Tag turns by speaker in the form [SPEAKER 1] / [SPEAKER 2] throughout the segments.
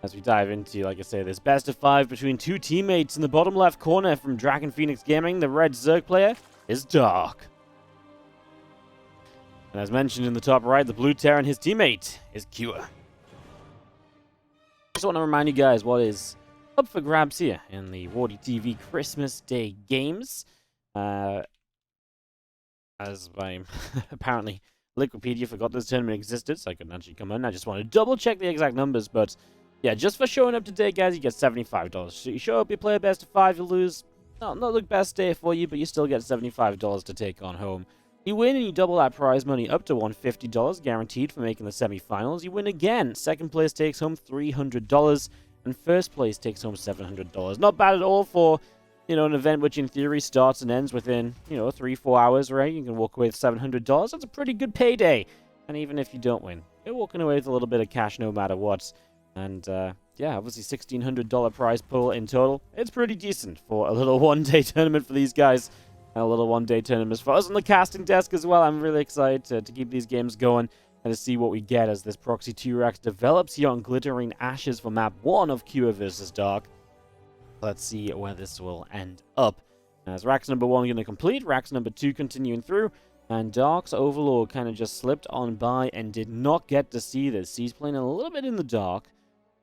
[SPEAKER 1] as we dive into, like I say, this best of 5 between two teammates. In the bottom left corner from Dragon Phoenix Gaming, the red Zerg player is Dark. And as mentioned in the top right, the blue Terran, his teammate, is Cure. Just want to remind you guys what is up for grabs here in the WardiTV Christmas Day Games. As my apparently Liquipedia forgot this tournament existed, so I couldn't actually come in. I just want to double check the exact numbers, but yeah, just for showing up today, guys, you get $75. So you show up, you play a best of 5, you lose. Not the best day for you, but you still get $75 to take on home. You win and you double that prize money up to $150 guaranteed for making the semifinals. You win again. Second place takes home $300 and first place takes home $700. Not bad at all for, you know, an event which in theory starts and ends within, you know, 3-4 hours, right? You can walk away with $700. That's a pretty good payday. And even if you don't win, you're walking away with a little bit of cash no matter what. And, yeah, obviously $1,600 prize pool in total. It's pretty decent for a little one-day tournament for these guys. And a little one-day tournament for us on the casting desk as well. I'm really excited to keep these games going and to see what we get as this Proxy 2 Rex develops here on Glittering Ashes for map 1 of Cure vs. Dark. Let's see where this will end up. As Rax number 1 going to complete, Rax number 2 continuing through, and Dark's Overlord kind of just slipped on by and did not get to see this. He's playing a little bit in the dark.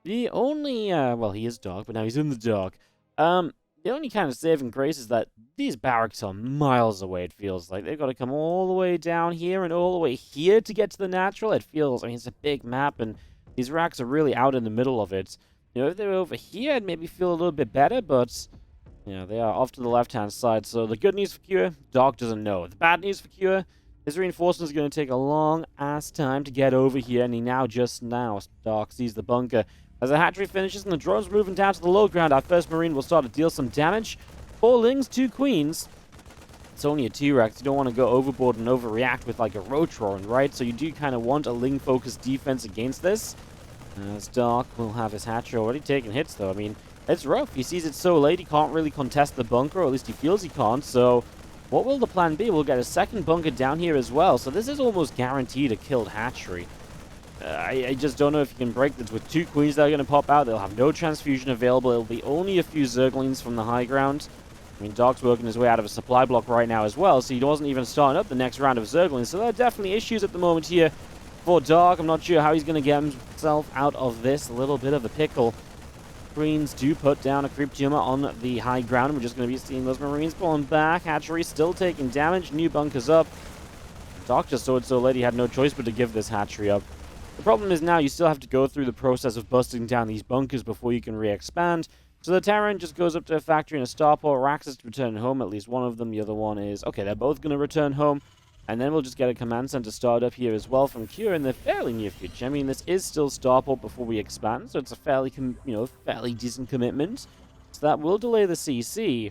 [SPEAKER 1] The only, well, he is dark, but now he's in the dark. The only kind of saving grace is that these barracks are miles away, it feels like. They've got to come all the way down here and all the way here to get to the natural. It feels, I mean, it's a big map, and these racks are really out in the middle of it. You know, if they were over here, I'd maybe feel a little bit better, but, you know, they are off to the left-hand side. So the good news for Cure, Dark doesn't know. The bad news for Cure, his reinforcement is going to take a long-ass time to get over here, and he just now, Dark sees the bunker. As the hatchery finishes and the drone's moving down to the low ground, our first Marine will start to deal some damage. 4 Lings, 2 Queens. It's only a T-Rex. You don't want to go overboard and overreact with like a Roach Roaring, right? So you do kind of want a Ling-focused defense against this. As Dark will have his hatchery already taking hits, though. I mean, it's rough. He sees it so late, he can't really contest the bunker, or at least he feels he can't. So what will the plan be? We'll get a second bunker down here as well. So this is almost guaranteed a killed hatchery. I just don't know if you can break this with 2 Queens that are going to pop out. They'll have no transfusion available. It'll be only a few Zerglings from the high ground. I mean, Dark's working his way out of a supply block right now as well, so he wasn't even starting up the next round of Zerglings. So there are definitely issues at the moment here for Dark. I'm not sure how he's going to get himself out of this little bit of a pickle. Marines do put down a creep tumor on the high ground. We're just going to be seeing those Marines pulling back. Hatchery still taking damage. New bunkers up. Dark just saw it so late he had no choice but to give this hatchery up. The problem is now you still have to go through the process of busting down these bunkers before you can re-expand. So the Terran just goes up to a factory and a starport. Rax is returning home, at least one of them. The other one is... Okay, they're both going to return home. And then we'll just get a command center start up here as well from Cure in the fairly near future. I mean, this is still starport before we expand, so it's a fairly, fairly decent commitment. So that will delay the CC.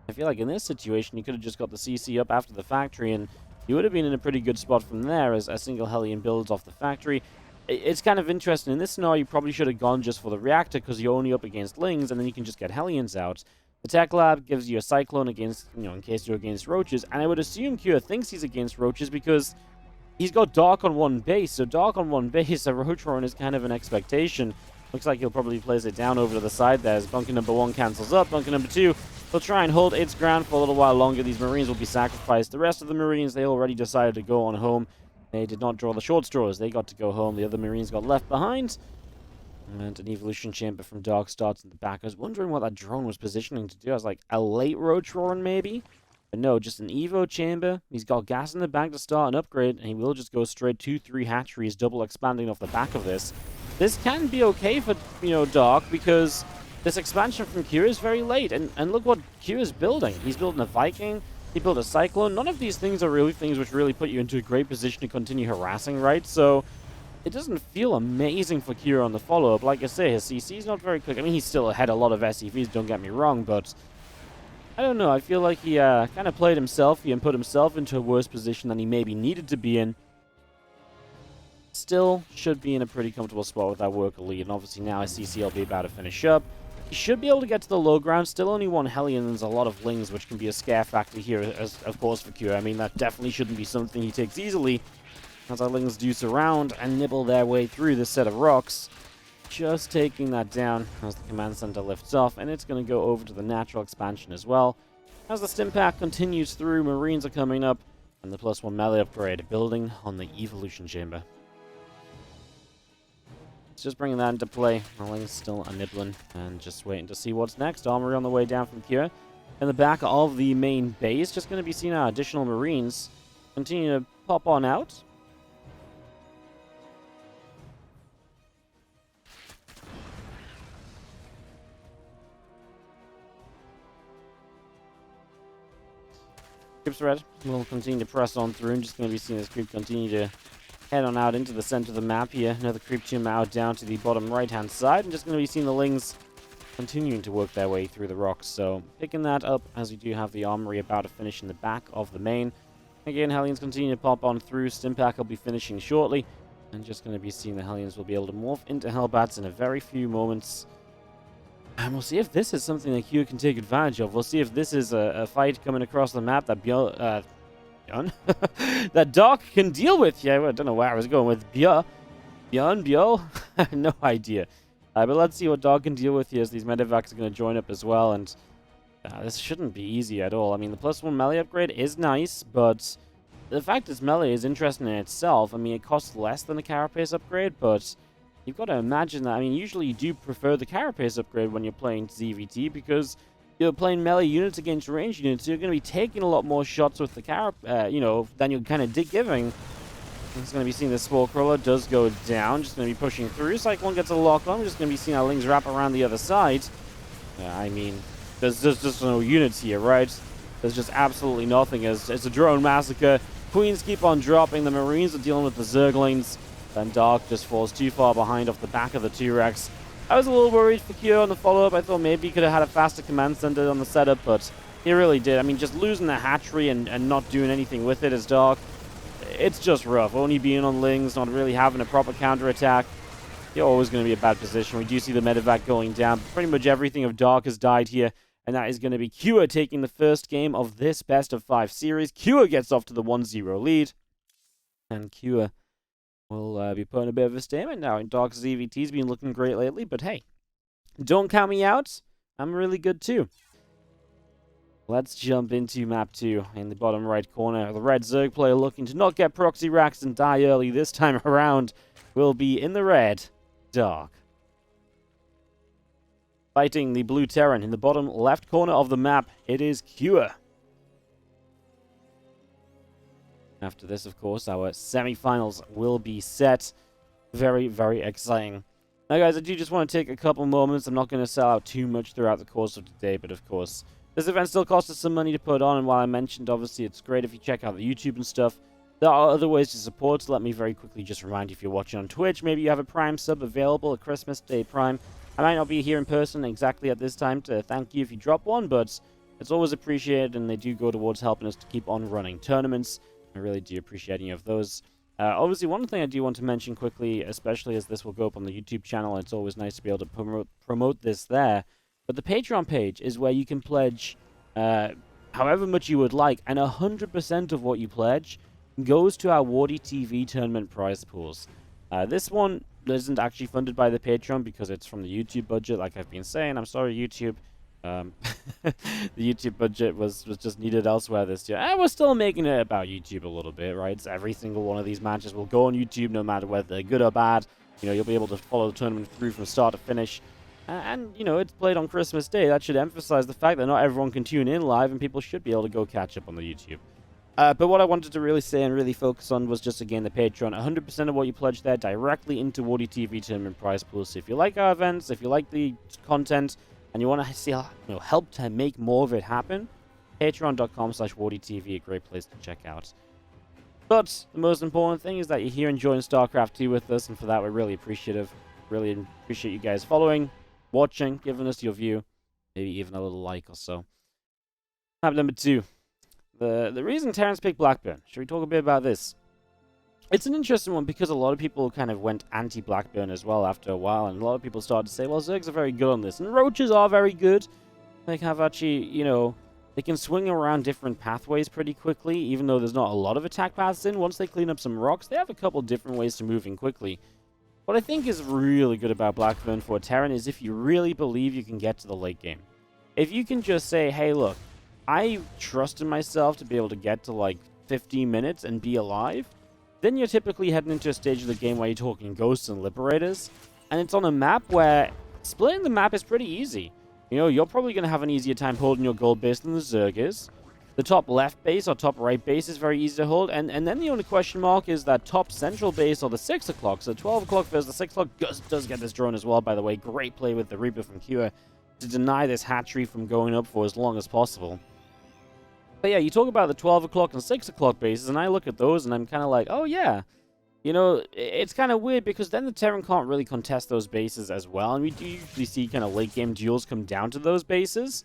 [SPEAKER 1] I feel like in this situation, you could have just got the CC up after the factory, and you would have been in a pretty good spot from there as a single Hellion builds off the factory. It's kind of interesting. In this scenario, you probably should have gone just for the reactor because you're only up against Lings, and then you can just get Hellions out. The Tech Lab gives you a Cyclone against, in case you're against Roaches, and I would assume Cure thinks he's against Roaches because he's got Dark on one base, so Dark on one base, a Roach Roaring is kind of an expectation. Looks like he'll probably place it down over to the side there as bunker number 1 cancels up. Bunker number 2 will try and hold its ground for a little while longer. These Marines will be sacrificed. The rest of the Marines, they already decided to go on home. They did not draw the short straws. They got to go home. The other Marines got left behind. And an evolution chamber from Dark starts in the back. I was wondering what that drone was positioning to do. I was like, a late Roach Roaring maybe? But no, just an Evo chamber. He's got gas in the back to start an upgrade, and he will just go straight 2-3 hatcheries, double expanding off the back of this. This can be okay for, Dark, because this expansion from Cure is very late. And look what Cure is building. He's building a Viking. He built a Cyclone. None of these things are really things which really put you into a great position to continue harassing, right? So it doesn't feel amazing for Cure on the follow-up. Like I say, his CC is not very quick. I mean, he's still ahead a lot of SCVs, don't get me wrong, but I don't know. I feel like he kind of played himself and put himself into a worse position than he maybe needed to be in. Still should be in a pretty comfortable spot with that worker lead, and obviously now his CC will be about to finish up. He should be able to get to the low ground. Still only 1 Hellion, and there's a lot of Lings, which can be a scare factor here, as of course, for Cure. I mean, that definitely shouldn't be something he takes easily, as our Lings do surround and nibble their way through this set of rocks. just taking that down as the command center lifts off, and it's going to go over to the natural expansion as well. As the stim pack continues through, Marines are coming up, and the +1 melee upgrade building on the evolution chamber. It's just bringing that into play. Marling's still a nibbling, and just waiting to see what's next. Armory on the way down from Cure. In the back of the main base, just going to be seeing our additional Marines continue to pop on out. Creeps red will continue to press on through. I'm just going to be seeing this creep continue to head on out into the center of the map here. Another creep team out down to the bottom right-hand side. I'm just going to be seeing the Lings continuing to work their way through the rocks. So picking that up as we do have the armory about to finish in the back of the main. Again, Hellions continue to pop on through. Stimpack will be finishing shortly. And just going to be seeing the Hellions will be able to morph into Hellbats in a very few moments. And we'll see if this is something that Q can take advantage of. We'll see if this is a fight coming across the map that that Dark can deal with. Yeah, I don't know where I was going with Björn. No idea. But let's see what Dark can deal with here as these medevacs are going to join up as well. And this shouldn't be easy at all. I mean, the +1 melee upgrade is nice, but the fact is melee is interesting in itself. I mean, it costs less than the carapace upgrade, but you've got to imagine that. I mean, usually you do prefer the carapace upgrade when you're playing ZvT because you're playing melee units against range units. So you're going to be taking a lot more shots with the than you're kind of giving. It's going to be seeing the Spore Crawler does go down. Just going to be pushing through. Cyclone gets a lock on. We're just going to be seeing our Lings wrap around the other side. I mean, there's just no units here, right? There's just absolutely nothing. It's a drone massacre. Queens keep on dropping. The Marines are dealing with the Zerglings. Then Dark just falls too far behind off the back of the T-Rex. I was a little worried for Kyo on the follow-up. I thought maybe he could have had a faster command center on the setup, but he really did. I mean, just losing the hatchery and not doing anything with it as Dark, it's just rough. Only being on Lings, not really having a proper counterattack. You're always going to be a bad position. We do see the medevac going down. Pretty much everything of Dark has died here, and that is going to be Kyo taking the first game of this best-of-5 series. Kyo gets off to the 1-0 lead, and Kyo will be putting a bit of a statement now. And Dark's ZvT's been looking great lately, but hey, don't count me out. I'm really good too. Let's jump into map 2 in the bottom right corner. The red Zerg player looking to not get proxy racks and die early this time around will be in the red, Dark. Fighting the blue Terran in the bottom left corner of the map, it is Cure. After this, of course, our semifinals will be set. Very, very exciting. Now, guys, I do just want to take a couple moments. I'm not going to sell out too much throughout the course of today, but of course, this event still costs us some money to put on, and while I mentioned, obviously, it's great if you check out the YouTube and stuff, there are other ways to support, so let me very quickly just remind you if you're watching on Twitch, maybe you have a Prime sub available at Christmas Day Prime. I might not be here in person exactly at this time to thank you if you drop one, but it's always appreciated, and they do go towards helping us to keep on running tournaments. I really do appreciate any of those. Obviously, one thing I do want to mention quickly, especially as this will go up on the YouTube channel, it's always nice to be able to promote this there, but the Patreon page is where you can pledge however much you would like, and 100% of what you pledge goes to our WardiTV tournament prize pools. This one isn't actually funded by the Patreon because it's from the YouTube budget, like I've been saying. I'm sorry, YouTube. The YouTube budget was just needed elsewhere this year. And we're still making it about YouTube a little bit, right? So every single one of these matches will go on YouTube no matter whether they're good or bad. You know, you'll be able to follow the tournament through from start to finish. And, you know, it's played on Christmas Day. That should emphasize the fact that not everyone can tune in live, and people should be able to go catch up on the YouTube. But what I wanted to really say and really focus on was just, again, the Patreon. 100% of what you pledge there directly into WardiTV tournament prize pools. So if you like our events, if you like the content, and you want to see, help to make more of it happen, patreon.com/WardiTV, a great place to check out. But the most important thing is that you're here enjoying StarCraft2 with us, and for that we're really appreciative. Really appreciate you guys following, watching, giving us your view, maybe even a little like or so. Map number 2. The reason Terrence picked Blackburn. Should we talk a bit about this? It's an interesting one because a lot of people kind of went anti-Blackburn as well after a while, and a lot of people started to say, well, Zergs are very good on this, and Roaches are very good. They have actually, they can swing around different pathways pretty quickly, even though there's not a lot of attack paths in. Once they clean up some rocks, they have a couple different ways to move in quickly. What I think is really good about Blackburn for Terran is if you really believe you can get to the late game. If you can just say, hey, look, I trusted myself to be able to get to like 15 minutes and be alive, then you're typically heading into a stage of the game where you're talking ghosts and liberators, and it's on a map where splitting the map is pretty easy. You know, you're probably going to have an easier time holding your gold base than the Zerg is. The top left base or top right base is very easy to hold, and then the only question mark is that top central base or the 6 o'clock. So 12 o'clock versus the 6 o'clock does get this drone as well, by the way. Great play with the Reaper from Cure to deny this hatchery from going up for as long as possible. But yeah, you talk about the 12 o'clock and 6 o'clock bases, and I look at those and I'm kind of like, oh yeah. You know, it's kind of weird because then the Terran can't really contest those bases as well, and we do usually see kind of late game duels come down to those bases.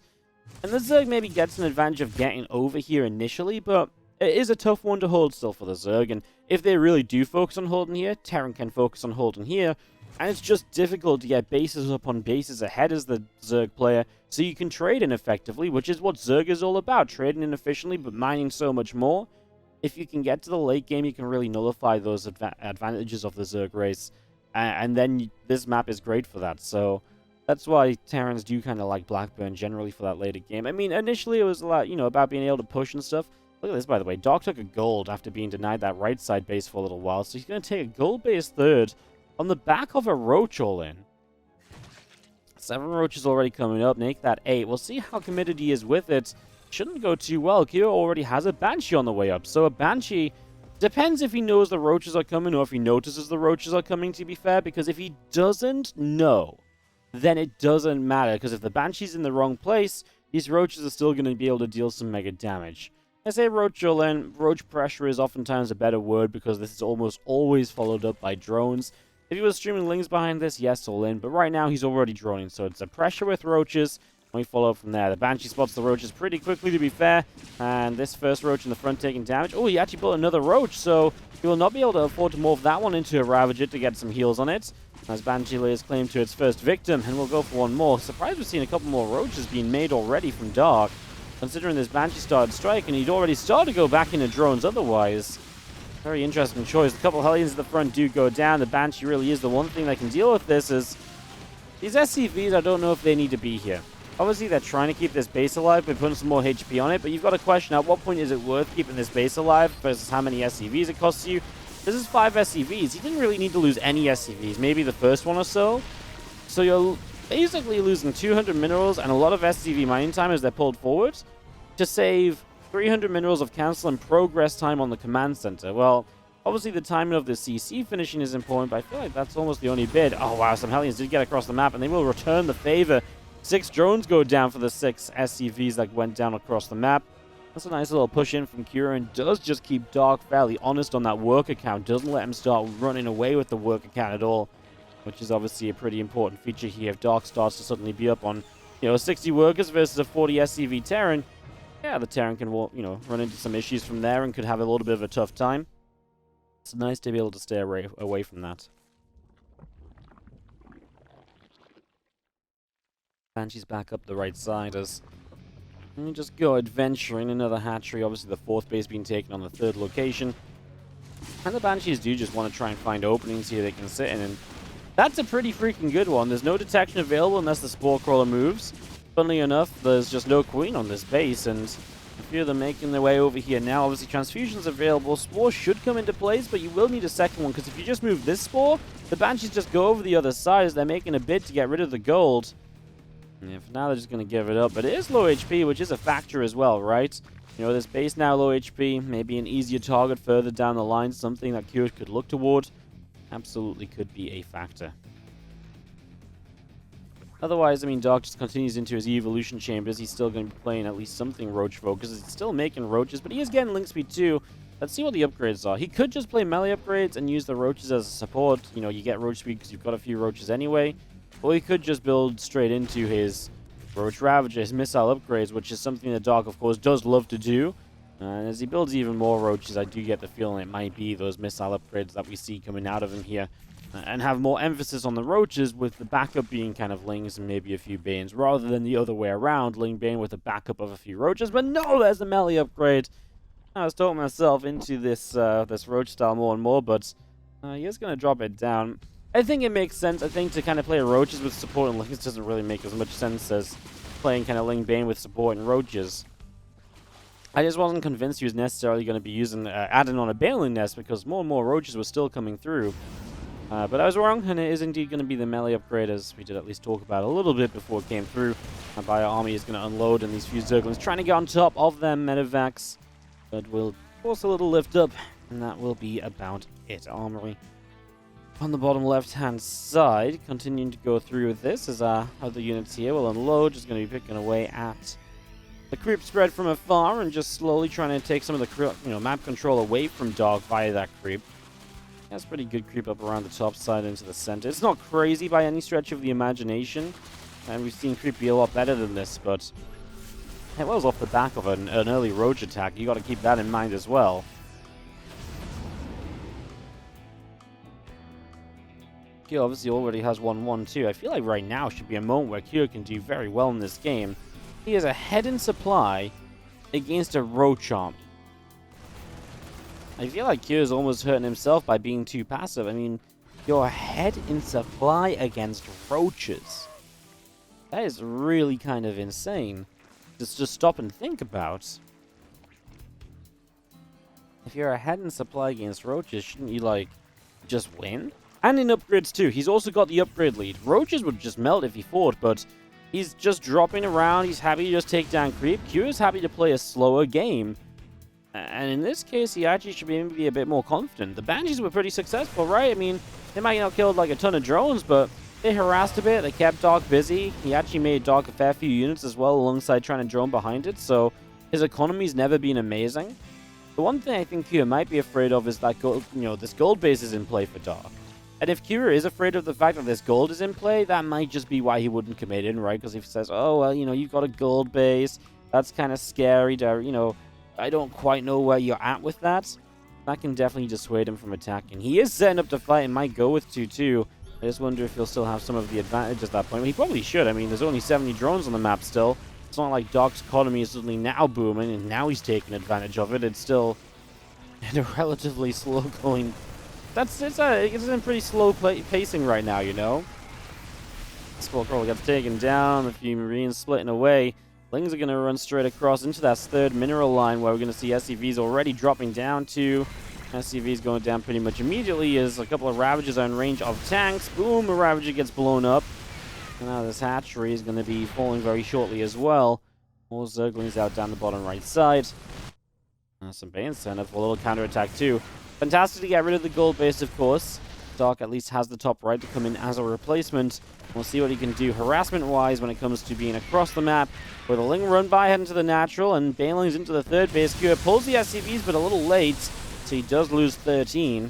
[SPEAKER 1] And the Zerg maybe gets an advantage of getting over here initially, but it is a tough one to hold still for the Zerg, and if they really do focus on holding here, Terran can focus on holding here, and it's just difficult to get bases up on bases ahead as the Zerg player, so you can trade in effectively, which is what Zerg is all about, trading in efficiently, but mining so much more. If you can get to the late game, you can really nullify those advantages of the Zerg race, and then this map is great for that, so that's why Terrans do kind of like Blackburn generally for that later game. I mean, initially it was a lot, you know, about being able to push and stuff. Look at this, by the way. Dark took a gold after being denied that right side base for a little while, so he's going to take a gold base third on the back of a Roach all-in. 7 Roaches already coming up, make that 8. We'll see how committed he is with it. Shouldn't go too well. Kyo already has a Banshee on the way up, so a Banshee depends if he knows the Roaches are coming or if he notices the Roaches are coming, to be fair, because if he doesn't know, then it doesn't matter, because if the Banshee's in the wrong place, these Roaches are still going to be able to deal some mega damage. I say Roach all-in. Roach pressure is oftentimes a better word, because this is almost always followed up by drones. If he was streaming Lings behind this, yes, all-in, but right now he's already droning, so it's a pressure with Roaches, and we follow up from there. The Banshee spots the Roaches pretty quickly, to be fair, and this first Roach in the front taking damage. Oh, he actually built another Roach, so he will not be able to afford to morph that one into a Ravager to get some heals on it, as Banshee lays claim to its first victim, and we'll go for one more. Surprised we've seen a couple more Roaches being made already from Dark, considering this Banshee started striking, he'd already started to go back into drones otherwise. Very interesting choice. A couple Hellions at the front do go down. The Banshee really is the one thing that can deal with this. Is these SCVs, I don't know if they need to be here. Obviously, they're trying to keep this base alive by putting some more HP on it, but you've got to question at what point is it worth keeping this base alive versus how many SCVs it costs you. This is 5 SCVs. You didn't really need to lose any SCVs, maybe the first one or so. So you're basically losing 200 minerals and a lot of SCV mining time as they're pulled forward to save 300 minerals of cancel and progress time on the command center. Well, obviously the timing of the CC finishing is important, but I feel like that's almost the only bid. Oh wow, some Hellions did get across the map, and they will return the favor. 6 drones go down for the 6 SCVs that went down across the map. That's a nice little push in from Kira, and does just keep Dark fairly honest on that work account. Doesn't let him start running away with the work account at all, which is obviously a pretty important feature here. If Dark starts to suddenly be up on, 60 workers versus a 40 SCV Terran, yeah, the Terran can, run into some issues from there and could have a little bit of a tough time. It's nice to be able to stay away from that. Banshee's back up the right side as we just go adventuring. Another hatchery, obviously the 4th base being taken on the 3rd location. And the Banshees do just want to try and find openings here they can sit in, and that's a pretty freaking good one. There's no detection available unless the Spore Crawler moves. Funnily enough, there's just no Queen on this base, and a few of them making their way over here now. Obviously, Transfusion's available. Spore should come into place, but you will need a second one, because if you just move this Spore, the Banshees just go over the other side as they're making a bid to get rid of the gold. Yeah, for now, they're just going to give it up, but it is low HP, which is a factor as well, right? This base now low HP, maybe an easier target further down the line, something that Kurt could look toward. Absolutely could be a factor. Otherwise, Dark just continues into his evolution chambers. He's still going to be playing at least something Roach focus. He's still making Roaches, but he is getting Link Speed too. Let's see what the upgrades are. He could just play melee upgrades and use the Roaches as a support. You get Roach Speed because you've got a few Roaches anyway. Or he could just build straight into his Roach Ravager, his missile upgrades, which is something that Dark, of course, does love to do. And as he builds even more Roaches, I do get the feeling it might be those missile upgrades that we see coming out of him here. And have more emphasis on the Roaches, with the backup being kind of Lings and maybe a few Banes, rather than the other way around, Ling Bane with a backup of a few Roaches. But no, there's the melee upgrade. I was talking myself into this this Roach style more and more, but he is going to drop it down. I think it makes sense. I think to kind of play roaches with support and lings doesn't really make as much sense as playing kind of Ling Bane with support and roaches. I just wasn't convinced he was necessarily going to be using adding on a Baneling Nest because more and more roaches were still coming through. But I was wrong, and it is indeed going to be the melee upgrade, as we did at least talk about a little bit before it came through. My Bio Army is going to unload, and these few Zerglings trying to get on top of them Medivacs. But we'll force a little lift up, and that will be about it. Armory on the bottom left-hand side, continuing to go through with this as our other units here will unload, just going to be picking away at the creep spread from afar and just slowly trying to take some of the map control away from Dark via that creep. That's pretty good creep up around the top side into the center. It's not crazy by any stretch of the imagination, and we've seen creep be a lot better than this, but it was off the back of an early roach attack. You got to keep that in mind as well. Kyo obviously already has 1-1-2. I feel like right now should be a moment where Kyo can do very well in this game. He is ahead in supply against a roach army. I feel like Kyo is almost hurting himself by being too passive. I mean, you're ahead in supply against roaches. That is really kind of insane. Just stop and think about. If you're ahead in supply against roaches, shouldn't you, like, just win? And in upgrades too. He's also got the upgrade lead. Roaches would just melt if he fought, but he's just dropping around. He's happy to just take down creep. Q is happy to play a slower game. And in this case, he actually should be a bit more confident. The Banshees were pretty successful, right? I mean, they might not killed like a ton of drones, but they harassed a bit. They kept Dark busy. He actually made Dark a fair few units as well, alongside trying to drone behind it. So his economy's never been amazing. The one thing I think Q might be afraid of is that this gold base is in play for Dark. And if Kira is afraid of the fact that this gold is in play, that might just be why he wouldn't commit in, right? Because if he says, oh, well, you've got a gold base, that's kind of scary, I don't quite know where you're at with that. That can definitely dissuade him from attacking. He is setting up to fight and might go with 2-2. I just wonder if he'll still have some of the advantage at that point. He probably should. I mean, there's only 70 drones on the map still. It's not like Dark's economy is suddenly now booming, and now he's taking advantage of it. It's still in a relatively slow-going... It's in pretty slow pacing right now, Skullcrawler gets taken down, a few Marines splitting away. Lings are going to run straight across into that third mineral line where we're going to see SCVs already dropping down to... SCVs going down pretty much immediately as a couple of Ravagers are in range of tanks. Boom, a Ravager gets blown up. And now this hatchery is going to be falling very shortly as well. More Zerglings out down the bottom right side. Some Banes turn up for a little counterattack too. Fantastic to get rid of the gold base, of course. Dark at least has the top right to come in as a replacement. We'll see what he can do harassment-wise when it comes to being across the map. With a Ling run by, heading to the natural, and Baneling's into the third base. Kua pulls the SCVs, but a little late, so he does lose 13.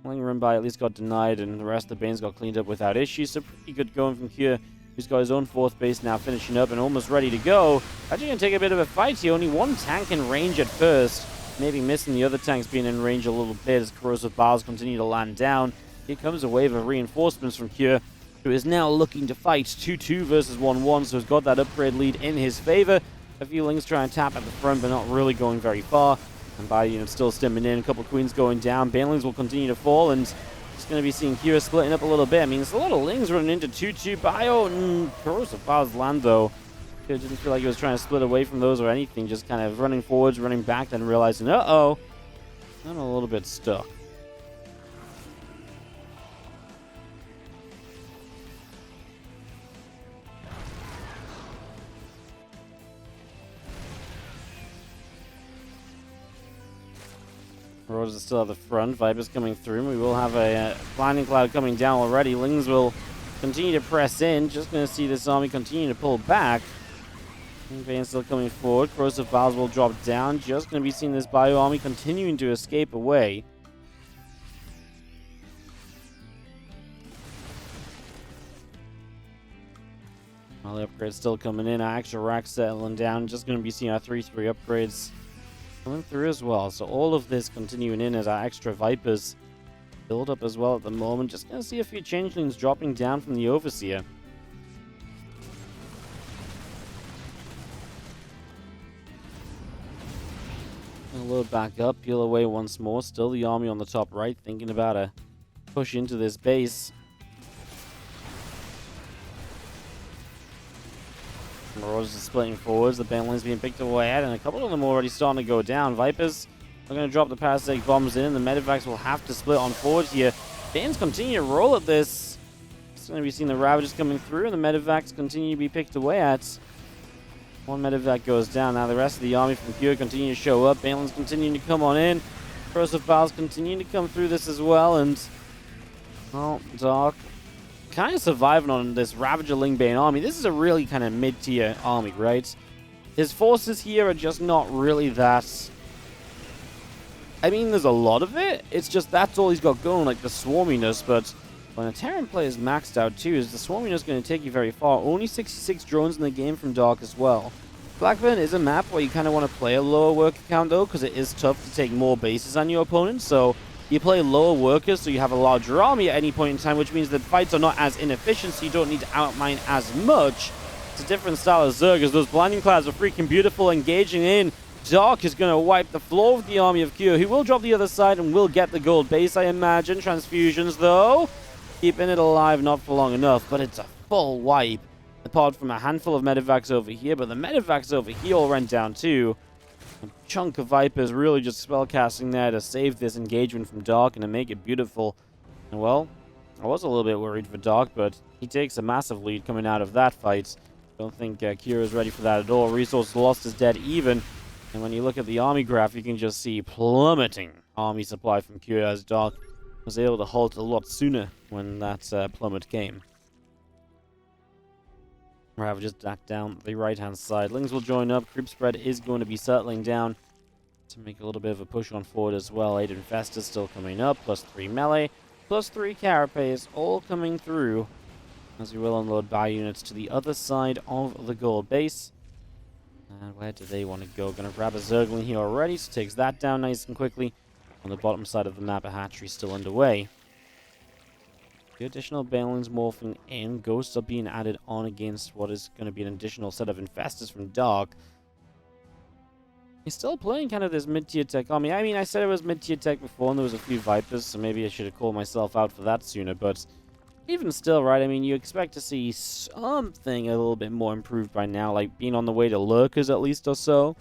[SPEAKER 1] Ling run by at least got denied, and the rest of the Banes got cleaned up without issue. So pretty good going from Kua, who's got his own fourth base now finishing up and almost ready to go. Actually going to take a bit of a fight here. Only one tank in range at first. Maybe missing the other tanks being in range a little bit as corrosive bars continue to land down. Here comes a wave of reinforcements from Kua, who is now looking to fight 2-2 versus 1-1, so has got that upgrade lead in his favor. A few Lings try and tap at the front, but not really going very far. And by still stimming in, a couple of Queens going down. Banelings will continue to fall, and it's going to be seeing Kua splitting up a little bit. I mean, there's a lot of Lings running into 2-2 bio, and corrosive bars land though. Kua didn't feel like he was trying to split away from those or anything, just kind of running forwards, running back, then realizing, uh-oh, I'm a little bit stuck. Roses are still at the front. Viper's coming through. We will have a blinding cloud coming down already. Lings will continue to press in. Just going to see this army continue to pull back. Vane's still coming forward. Corrosive Bowels will drop down. Just going to be seeing this bio army continuing to escape away. All the upgrades still coming in. Our extra rack settling down. Just going to be seeing our 3-3 upgrades coming through as well. So all of this continuing in as our extra Vipers build up as well at the moment. Just going to see a few changelings dropping down from the Overseer. Gonna load back up, peel away once more. Still the army on the top right, thinking about a push into this base. Marauders are splitting forwards. The Baneling's being picked away at, and a couple of them already starting to go down. Vipers are going to drop the parasitic bombs in. The Medivacs will have to split on forward here. Danes continue to roll at this. It's going to be seeing the Ravagers coming through, and the Medivacs continue to be picked away at. One Medivac goes down. Now the rest of the army from Pure continue to show up. Baneling's continuing to come on in. Corrosive Files continuing to come through this as well, and well, Dark kind of surviving on this Ravager Lingbane army. This is a really kind of mid-tier army, right? His forces here are just not really that... I mean, there's a lot of it. It's just that's all he's got going, like the swarminess, but when a Terran player is maxed out too, is the swarminess going to take you very far? Only 66 drones in the game from Dark as well. Blackburn is a map where you kind of want to play a lower worker count though, because it is tough to take more bases on your opponent, so you play lower workers, so you have a larger army at any point in time, which means that fights are not as inefficient, so you don't need to outmine as much. It's a different style of Zerg, as those blinding clouds are freaking beautiful, engaging in. Dark is going to wipe the floor of the army of Q, who will drop the other side and will get the gold base, I imagine. Transfusions, though, keeping it alive, not for long enough, but it's a full wipe. Apart from a handful of Medivacs over here, but the Medivacs over here all went down too. A chunk of Vipers really just spellcasting there to save this engagement from Dark and to make it beautiful. And well, I was a little bit worried for Dark, but he takes a massive lead coming out of that fight. Don't think Kira is ready for that at all. Resource lost is dead even. And when you look at the army graph, you can just see plummeting army supply from Kira, as Dark was able to halt a lot sooner when that plummet came. Ravagers back down the right-hand side. Lings will join up. Group spread is going to be settling down to make a little bit of a push on forward as well. 8 Infestors still coming up. +3 melee. +3 Carapace all coming through as we will unload buy units to the other side of the gold base. And where do they want to go? Going to grab a Zergling here already, so takes that down nice and quickly. On the bottom side of the map, a hatchery still underway. The additional Banelings morphing in. Ghosts are being added on against what is going to be an additional set of Infestors from Dark. He's still playing kind of this mid-tier tech army. I mean, I said it was mid-tier tech before and there was a few Vipers, so maybe I should have called myself out for that sooner, but even still, right, I mean, you expect to see something a little bit more improved by now, like being on the way to Lurkers at least or so.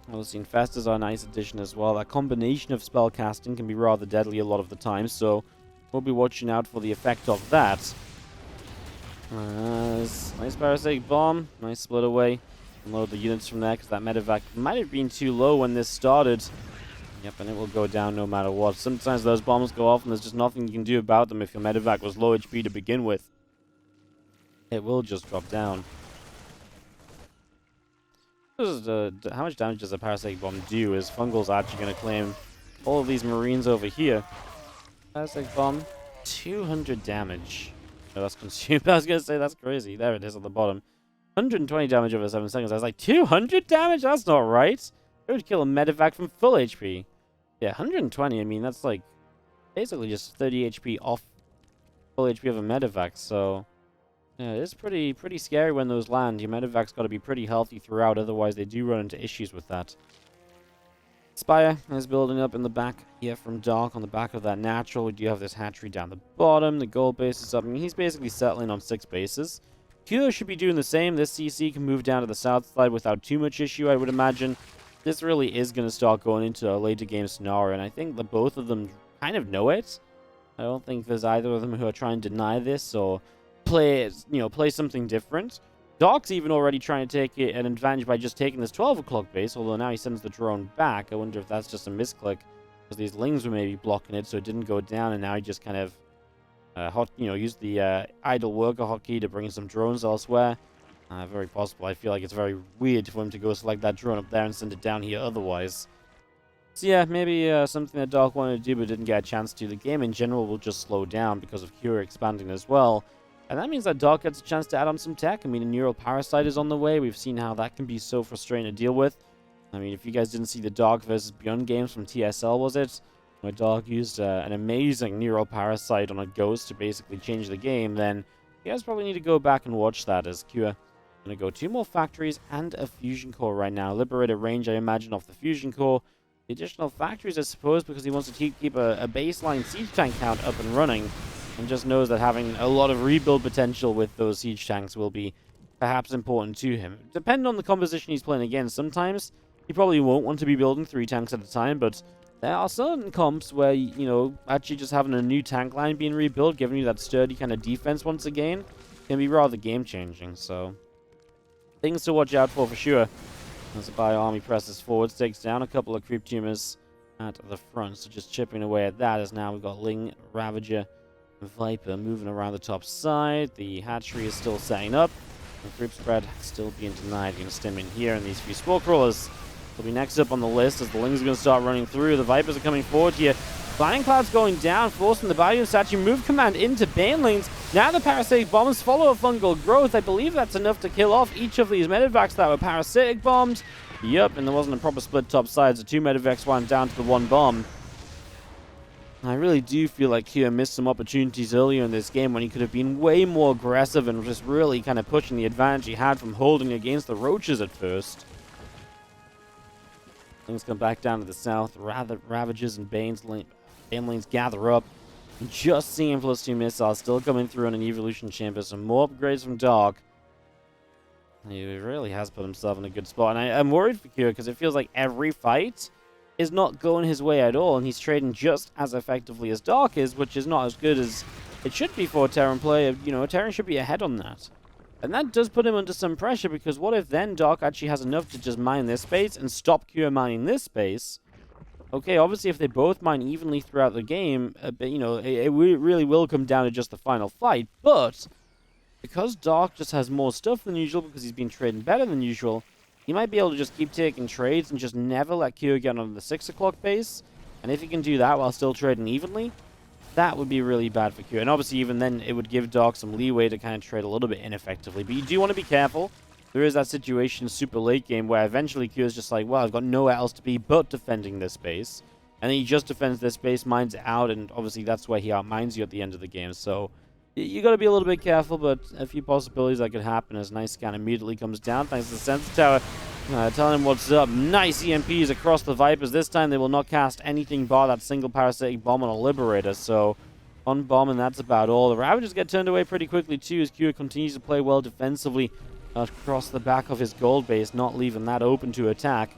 [SPEAKER 1] Obviously, Infestors are a nice addition as well. That combination of spellcasting can be rather deadly a lot of the time, so we'll be watching out for the effect of that. Nice parasitic bomb. Nice split away. Unload the units from there, because that medevac might have been too low when this started. Yep, and it will go down no matter what. Sometimes those bombs go off and there's just nothing you can do about them if your medevac was low HP to begin with. It will just drop down. How much damage does a parasitic bomb do? Is Fungal's actually going to claim all of these Marines over here? Parasitic bomb, 200 damage. No, that's consumed. I was going to say that's crazy. There it is on the bottom. 120 damage over 7 seconds. I was like, 200 damage? That's not right. It would kill a medevac from full HP. Yeah, 120. I mean, that's like basically just 30 HP off full HP of a medevac. So yeah, it's pretty scary when those land. Your medevac's got to be pretty healthy throughout, otherwise they do run into issues with that. Spire is building up in the back here from Dark on the back of that natural. We do have this hatchery down the bottom. The gold base is up. I mean, he's basically settling on 6 bases. Kyo should be doing the same. This CC can move down to the south side without too much issue, I would imagine. This really is going to start going into a later game scenario, and I think that both of them kind of know it. I don't think there's either of them who are trying to deny this or play something different. Dark's even already trying to take an advantage by just taking this 12 o'clock base, although now he sends the drone back. I wonder if that's just a misclick, because these Lings were maybe blocking it, so it didn't go down, and now he just kind of used the idle worker hotkey to bring some drones elsewhere. Very possible. I feel like it's very weird for him to go select that drone up there and send it down here otherwise. So yeah, maybe something that Dark wanted to do but didn't get a chance to. The game in general will just slow down because of Cure expanding as well. And that means that Dark gets a chance to add on some tech. I mean, a Neural Parasite is on the way. We've seen how that can be so frustrating to deal with. I mean, if you guys didn't see the Dark vs. Beyond games from TSL, was it? Where Dark used an amazing Neural Parasite on a Ghost to basically change the game, then you guys probably need to go back and watch that, as Cure going to go 2 more factories and a fusion core right now. Liberated range, I imagine, off the fusion core. the additional factories, I suppose, because he wants to keep a baseline siege tank count up and running, and just knows that having a lot of rebuild potential with those siege tanks will be perhaps important to him. Depending on the composition he's playing against, sometimes he probably won't want to be building 3 tanks at a time, but there are certain comps where, you know, actually just having a new tank line being rebuilt, giving you that sturdy kind of defense once again, can be rather game-changing, so things to watch out for sure. As the Bio Army presses forward, takes down a couple of creep tumors at the front, so just chipping away at that, as now we've got Ling, Ravager, and Viper moving around the top side. The hatchery is still setting up, and creep spread still being denied. Going to stem in here, and these few spore crawlers will be next up on the list as the Lings are going to start running through. The Vipers are coming forward here. Flying Cloud's going down, forcing the Bayou Statue move command into Banelings. Now the parasitic bombs follow a fungal growth. I believe that's enough to kill off each of these medevacs that were parasitic bombed. Yep, and there wasn't a proper split top side, so 2 medevacs went down to the 1 bomb. I really do feel like Kia missed some opportunities earlier in this game when he could have been way more aggressive and just really kind of pushing the advantage he had from holding against the Roaches at first. Things come back down to the south. Ravages and Banelings gather up. Just seeing +2 missiles still coming through on an evolution chamber. Some more upgrades from Dark. He really has put himself in a good spot. And I'm worried for Kira because it feels like every fight is not going his way at all. And he's trading just as effectively as Dark is, which is not as good as it should be for a Terran player. You know, a Terran should be ahead on that. And that does put him under some pressure, because what if then Dark actually has enough to just mine this space and stop Kira mining this space? Okay, obviously if they both mine evenly throughout the game, you know, it really will come down to just the final fight. But because Dark just has more stuff than usual, because he's been trading better than usual, he might be able to just keep taking trades and just never let Kira get on the 6 o'clock base. And if he can do that while still trading evenly, that would be really bad for Q. And obviously, even then, it would give Dark some leeway to kind of trade a little bit ineffectively. But you do want to be careful. There is that situation super late game where eventually Q is just like, well, I've got nowhere else to be but defending this base. And then he just defends this base, mines it out, and obviously that's where he outmines you at the end of the game. So you got to be a little bit careful, but a few possibilities that could happen as Nice Scan immediately comes down thanks to the sensor tower. Telling him what's up. Nice EMPs across the Vipers. This time they will not cast anything bar that single parasitic bomb on a Liberator. So, one bomb and that's about all. The Ravagers get turned away pretty quickly too as Q continues to play well defensively across the back of his gold base, not leaving that open to attack.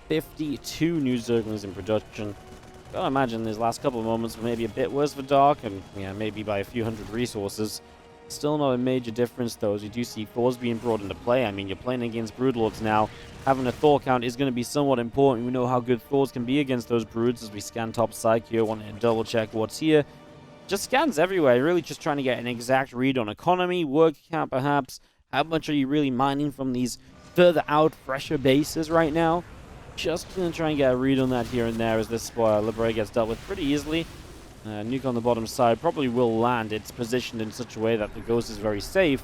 [SPEAKER 1] 52 new Zerglings in production. Gotta imagine these last couple of moments were maybe a bit worse for Dark, and yeah, maybe by a few hundred resources. Still not a major difference, though, as you do see Thors being brought into play. I mean, you're playing against Broodlords now. Having a Thor count is going to be somewhat important. We know how good Thors can be against those Broods as we scan top side here. Wanting to double check what's here. Just scans everywhere. Really just trying to get an exact read on economy, work count perhaps. How much are you really mining from these further out, fresher bases right now? Just going to try and get a read on that here and there as this Liberator gets dealt with pretty easily. Nuke on the bottom side probably will land. It's positioned in such a way that the Ghost is very safe,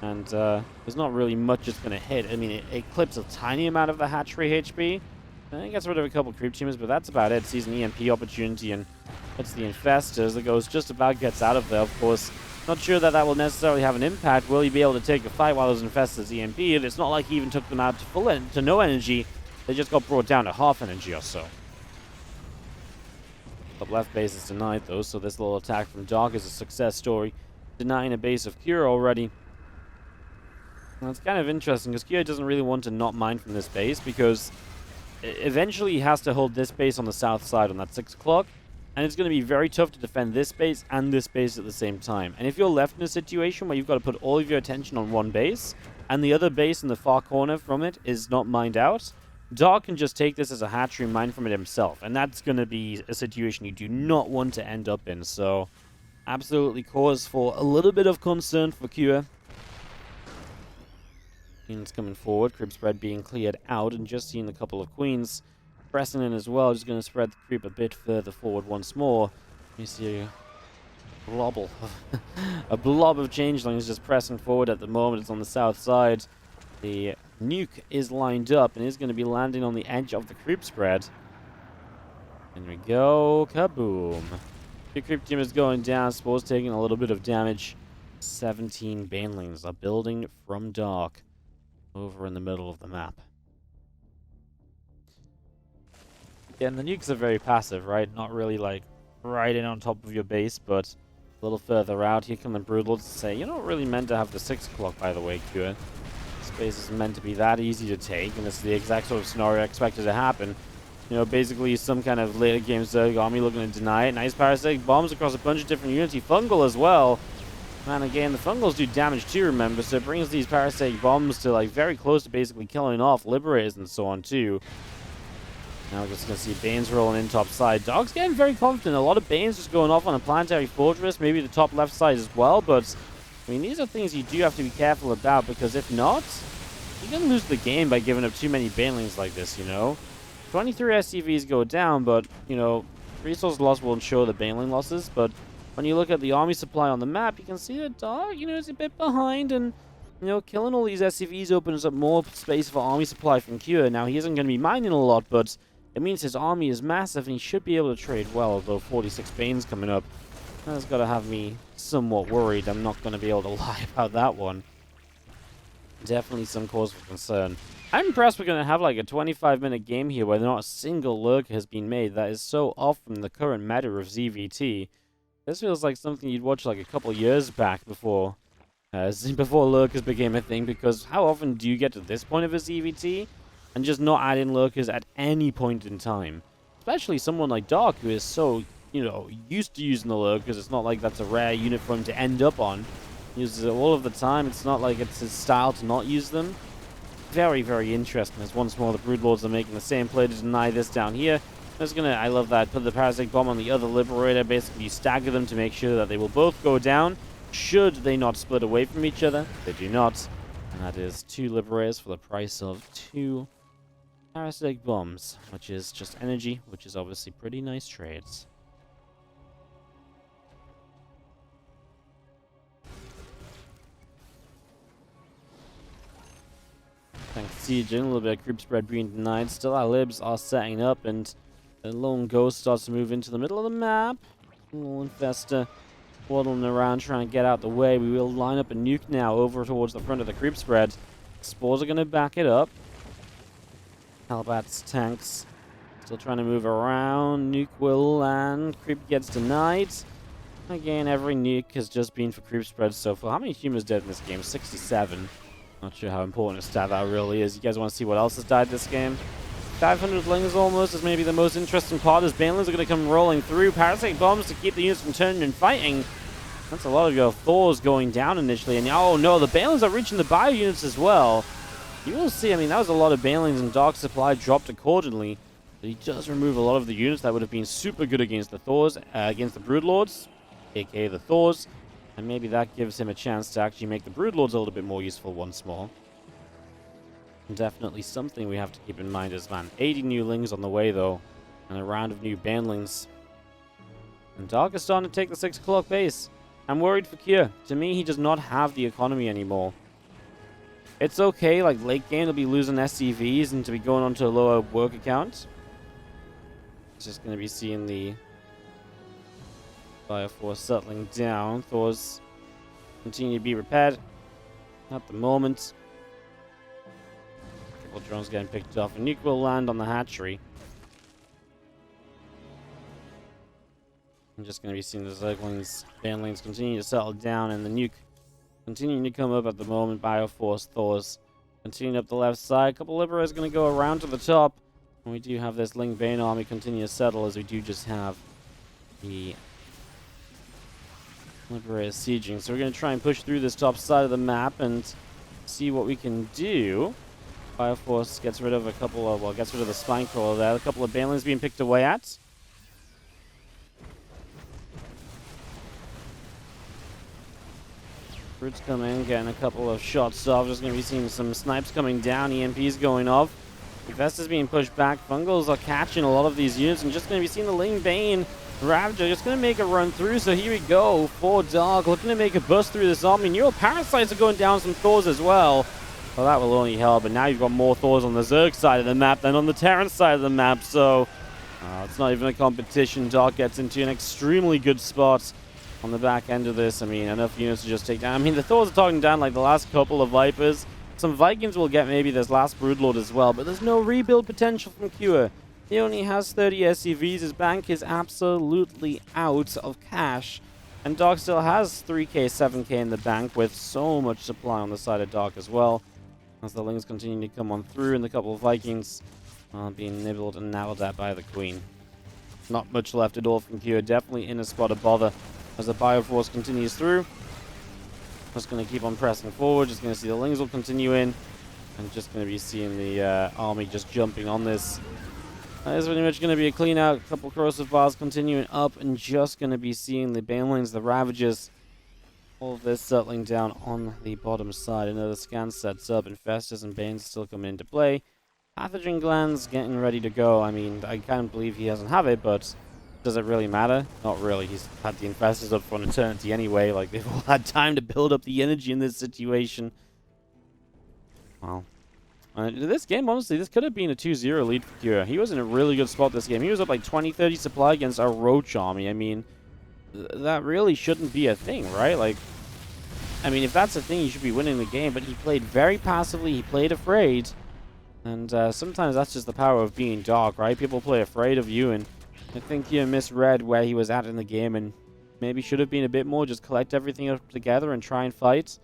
[SPEAKER 1] and there's not really much it's going to hit. I mean, it clips a tiny amount of the hatchery HP. It gets rid of a couple creep tumors, but that's about it. Sees an EMP opportunity and hits the Infestors. The Ghost just about gets out of there, of course. Not sure that will necessarily have an impact. Will he be able to take a fight while those Infestors EMP'd? It's not like he even took them out to no energy. They just got brought down to half energy or so. Top left base is denied, though, so this little attack from Dark is a success story. Denying a base of Kira already. And it's kind of interesting, because Kira doesn't really want to not mine from this base, because eventually he has to hold this base on the south side on that 6 o'clock, and it's going to be very tough to defend this base and this base at the same time. And if you're left in a situation where you've got to put all of your attention on one base, and the other base in the far corner from it is not mined out, Dark can just take this as a hatchery and mine from it himself, and that's going to be a situation you do not want to end up in, so absolutely cause for a little bit of concern for Kua. Queens coming forward, crib spread being cleared out, and just seeing a couple of Queens pressing in as well, just going to spread the creep a bit further forward once more. You see a blob of changelings just pressing forward at the moment. It's on the south side. The nuke is lined up and is going to be landing on the edge of the creep spread. There we go. Kaboom. The creep team is going down. Spores taking a little bit of damage. 17 banelings are building from Dark over in the middle of the map. Yeah, and the nukes are very passive, right? Not really like right in on top of your base, but a little further out. Here come the Broodlords to say, you're not really meant to have the 6 o'clock, by the way, Cure. Space isn't meant to be that easy to take, and this is the exact sort of scenario I expected to happen. You know, basically some kind of later game Zerg army looking to deny it. Nice parasitic bombs across a bunch of different units. Fungal as well. And again, the Fungals do damage too, remember, so it brings these parasitic bombs to like very close to basically killing off Liberators and so on too. Now we're just going to see Banes rolling in top side. Dog's getting very confident. A lot of Banes just going off on a planetary fortress, maybe the top left side as well, but I mean, these are things you do have to be careful about, because if not, you can lose the game by giving up too many Banelings like this, you know? 23 SCVs go down, but, you know, resource loss won't show the Baneling losses, but when you look at the army supply on the map, you can see that Dog, you know, is a bit behind, and, you know, killing all these SCVs opens up more space for army supply from Cure. Now, he isn't going to be mining a lot, but it means his army is massive, and he should be able to trade well, although 46 Banes coming up. That's got to have me somewhat worried. I'm not going to be able to lie about that one. Definitely some cause for concern. I'm impressed we're going to have like a 25-minute game here where not a single lurk has been made. That is so off from the current meta of ZvT. This feels like something you'd watch like a couple years back before lurkers became a thing, because how often do you get to this point of a ZvT and just not add in lurkers at any point in time? Especially someone like Dark, who is so, you know, used to using the lurkers. It's not like that's a rare unit for him to end up on. He uses it all of the time. It's not like it's his style to not use them. Very, very interesting, as once more the Broodlords are making the same play to deny this down here. I love that, put the Parasitic Bomb on the other Liberator. Basically, you stagger them to make sure that they will both go down, should they not split away from each other. They do not. And that is 2 Liberators for the price of 2 Parasitic Bombs, which is just energy, which is obviously pretty nice trades. Thanks to Siege, a little bit of group spread being denied. Still, our libs are setting up, and the lone ghost starts to move into the middle of the map. A little infestor waddling around trying to get out the way. We will line up a nuke now over towards the front of the creep spread. Spores are going to back it up. Halbat's tanks still trying to move around. Nuke will land. Creep gets denied. Again, every nuke has just been for creep spread so far. How many humans dead in this game? 67. Not sure how important a stat that really is. You guys want to see what else has died this game? 500 lings almost is maybe the most interesting part, as Banelings are going to come rolling through. Parasitic bombs to keep the units from turning and fighting. That's a lot of your Thors going down initially. And oh no, the Banelings are reaching the bio units as well. You will see, I mean, that was a lot of Banelings, and Dark Supply dropped accordingly. But he does remove a lot of the units that would have been super good against the Thors, against the Broodlords, aka the Thors. And maybe that gives him a chance to actually make the Broodlords a little bit more useful once more. Definitely something we have to keep in mind is, man, 80 new lings on the way, though. And a round of new Banelings. And Dark is starting to take the 6 o'clock base. I'm worried for Cure. To me, he does not have the economy anymore. It's okay, like, late game, he'll be losing SCVs and to be going on to a lower work account. It's just going to be seeing the Fire Force settling down. Thors continue to be repaired at the moment. Triple drones getting picked off. A nuke will land on the hatchery. I'm just going to be seeing the Zerglings, Banelings continue to settle down, and the nuke continuing to come up at the moment. Bioforce Thors continuing up the left side. A couple Liberators going to go around to the top. And we do have this Ling Bane army continue to settle, as we do just have the Liberator sieging. So we're going to try and push through this top side of the map and see what we can do. Bioforce gets rid of a couple of, well, gets rid of the spine crawler there. A couple of Banelings being picked away at. Brutes come in, getting a couple of shots off. Just going to be seeing some snipes coming down, EMPs going off. Infestors being pushed back. Fungals are catching a lot of these units, and just going to be seeing the Ling Bane Ravager just going to make a run through. So here we go for Dark, looking to make a bust through this army. Neural Parasites are going down some Thors as well. Well, that will only help, but now you've got more Thors on the Zerg side of the map than on the Terran side of the map, so it's not even a competition. Dark gets into an extremely good spot on the back end of this. I mean, enough units to just take down. I mean, the Thors are talking down like the last couple of Vipers. Some Vikings will get maybe this last Broodlord as well, but there's no rebuild potential from Cure. He only has 30 SCVs. His bank is absolutely out of cash. And Dark still has 3k, 7k in the bank with so much supply on the side of Dark as well. As the Lings continue to come on through and the couple of Vikings being nibbled and nailed at by the Queen. Not much left at all from Q. Definitely in a spot of bother as the Bioforce continues through. Just going to keep on pressing forward. Just going to see the Lings will continue in. And just going to be seeing the army just jumping on this. It's pretty much going to be a clean out. A couple corrosive bars continuing up. And just going to be seeing the Banelings, the Ravagers. All of this settling down on the bottom side. Another scan sets up. Infestors and Banes still coming into play. Pathogen Glands getting ready to go. I mean, I can't believe he doesn't have it, but does it really matter? Not really. He's had the Infestors up for an eternity anyway. Like, they've all had time to build up the energy in this situation. Well, this game, honestly, this could have been a 2-0 lead for Kira. He was in a really good spot this game. He was up like 20-30 supply against a Roach army. I mean, that really shouldn't be a thing, right? Like, I mean, if that's a thing, you should be winning the game. But he played very passively. He played afraid. And sometimes that's just the power of being Dark, right? People play afraid of you, and I think you misread where he was at in the game and maybe should have been a bit more, just collect everything up together and try and fight.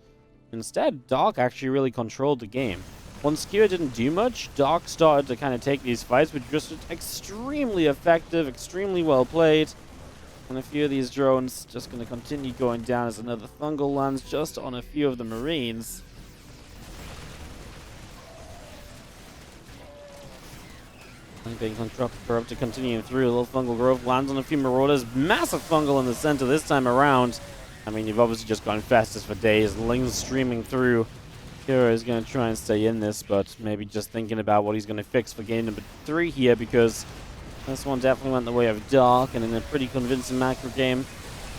[SPEAKER 1] Instead, Dark actually really controlled the game. Once Skewer didn't do much, Dark started to kind of take these fights, which was just extremely effective, extremely well played. And a few of these drones just going to continue going down as another Thungle lands just on a few of the Marines. I think they can corrupt to continue through. A little Fungal Growth lands on a few Marauders. Massive Fungal in the center this time around. I mean, you've obviously just gone fastest for days. Lings streaming through. Kira is going to try and stay in this, but maybe just thinking about what he's going to fix for game number 3 here, because this one definitely went the way of Dark, and in a pretty convincing macro game.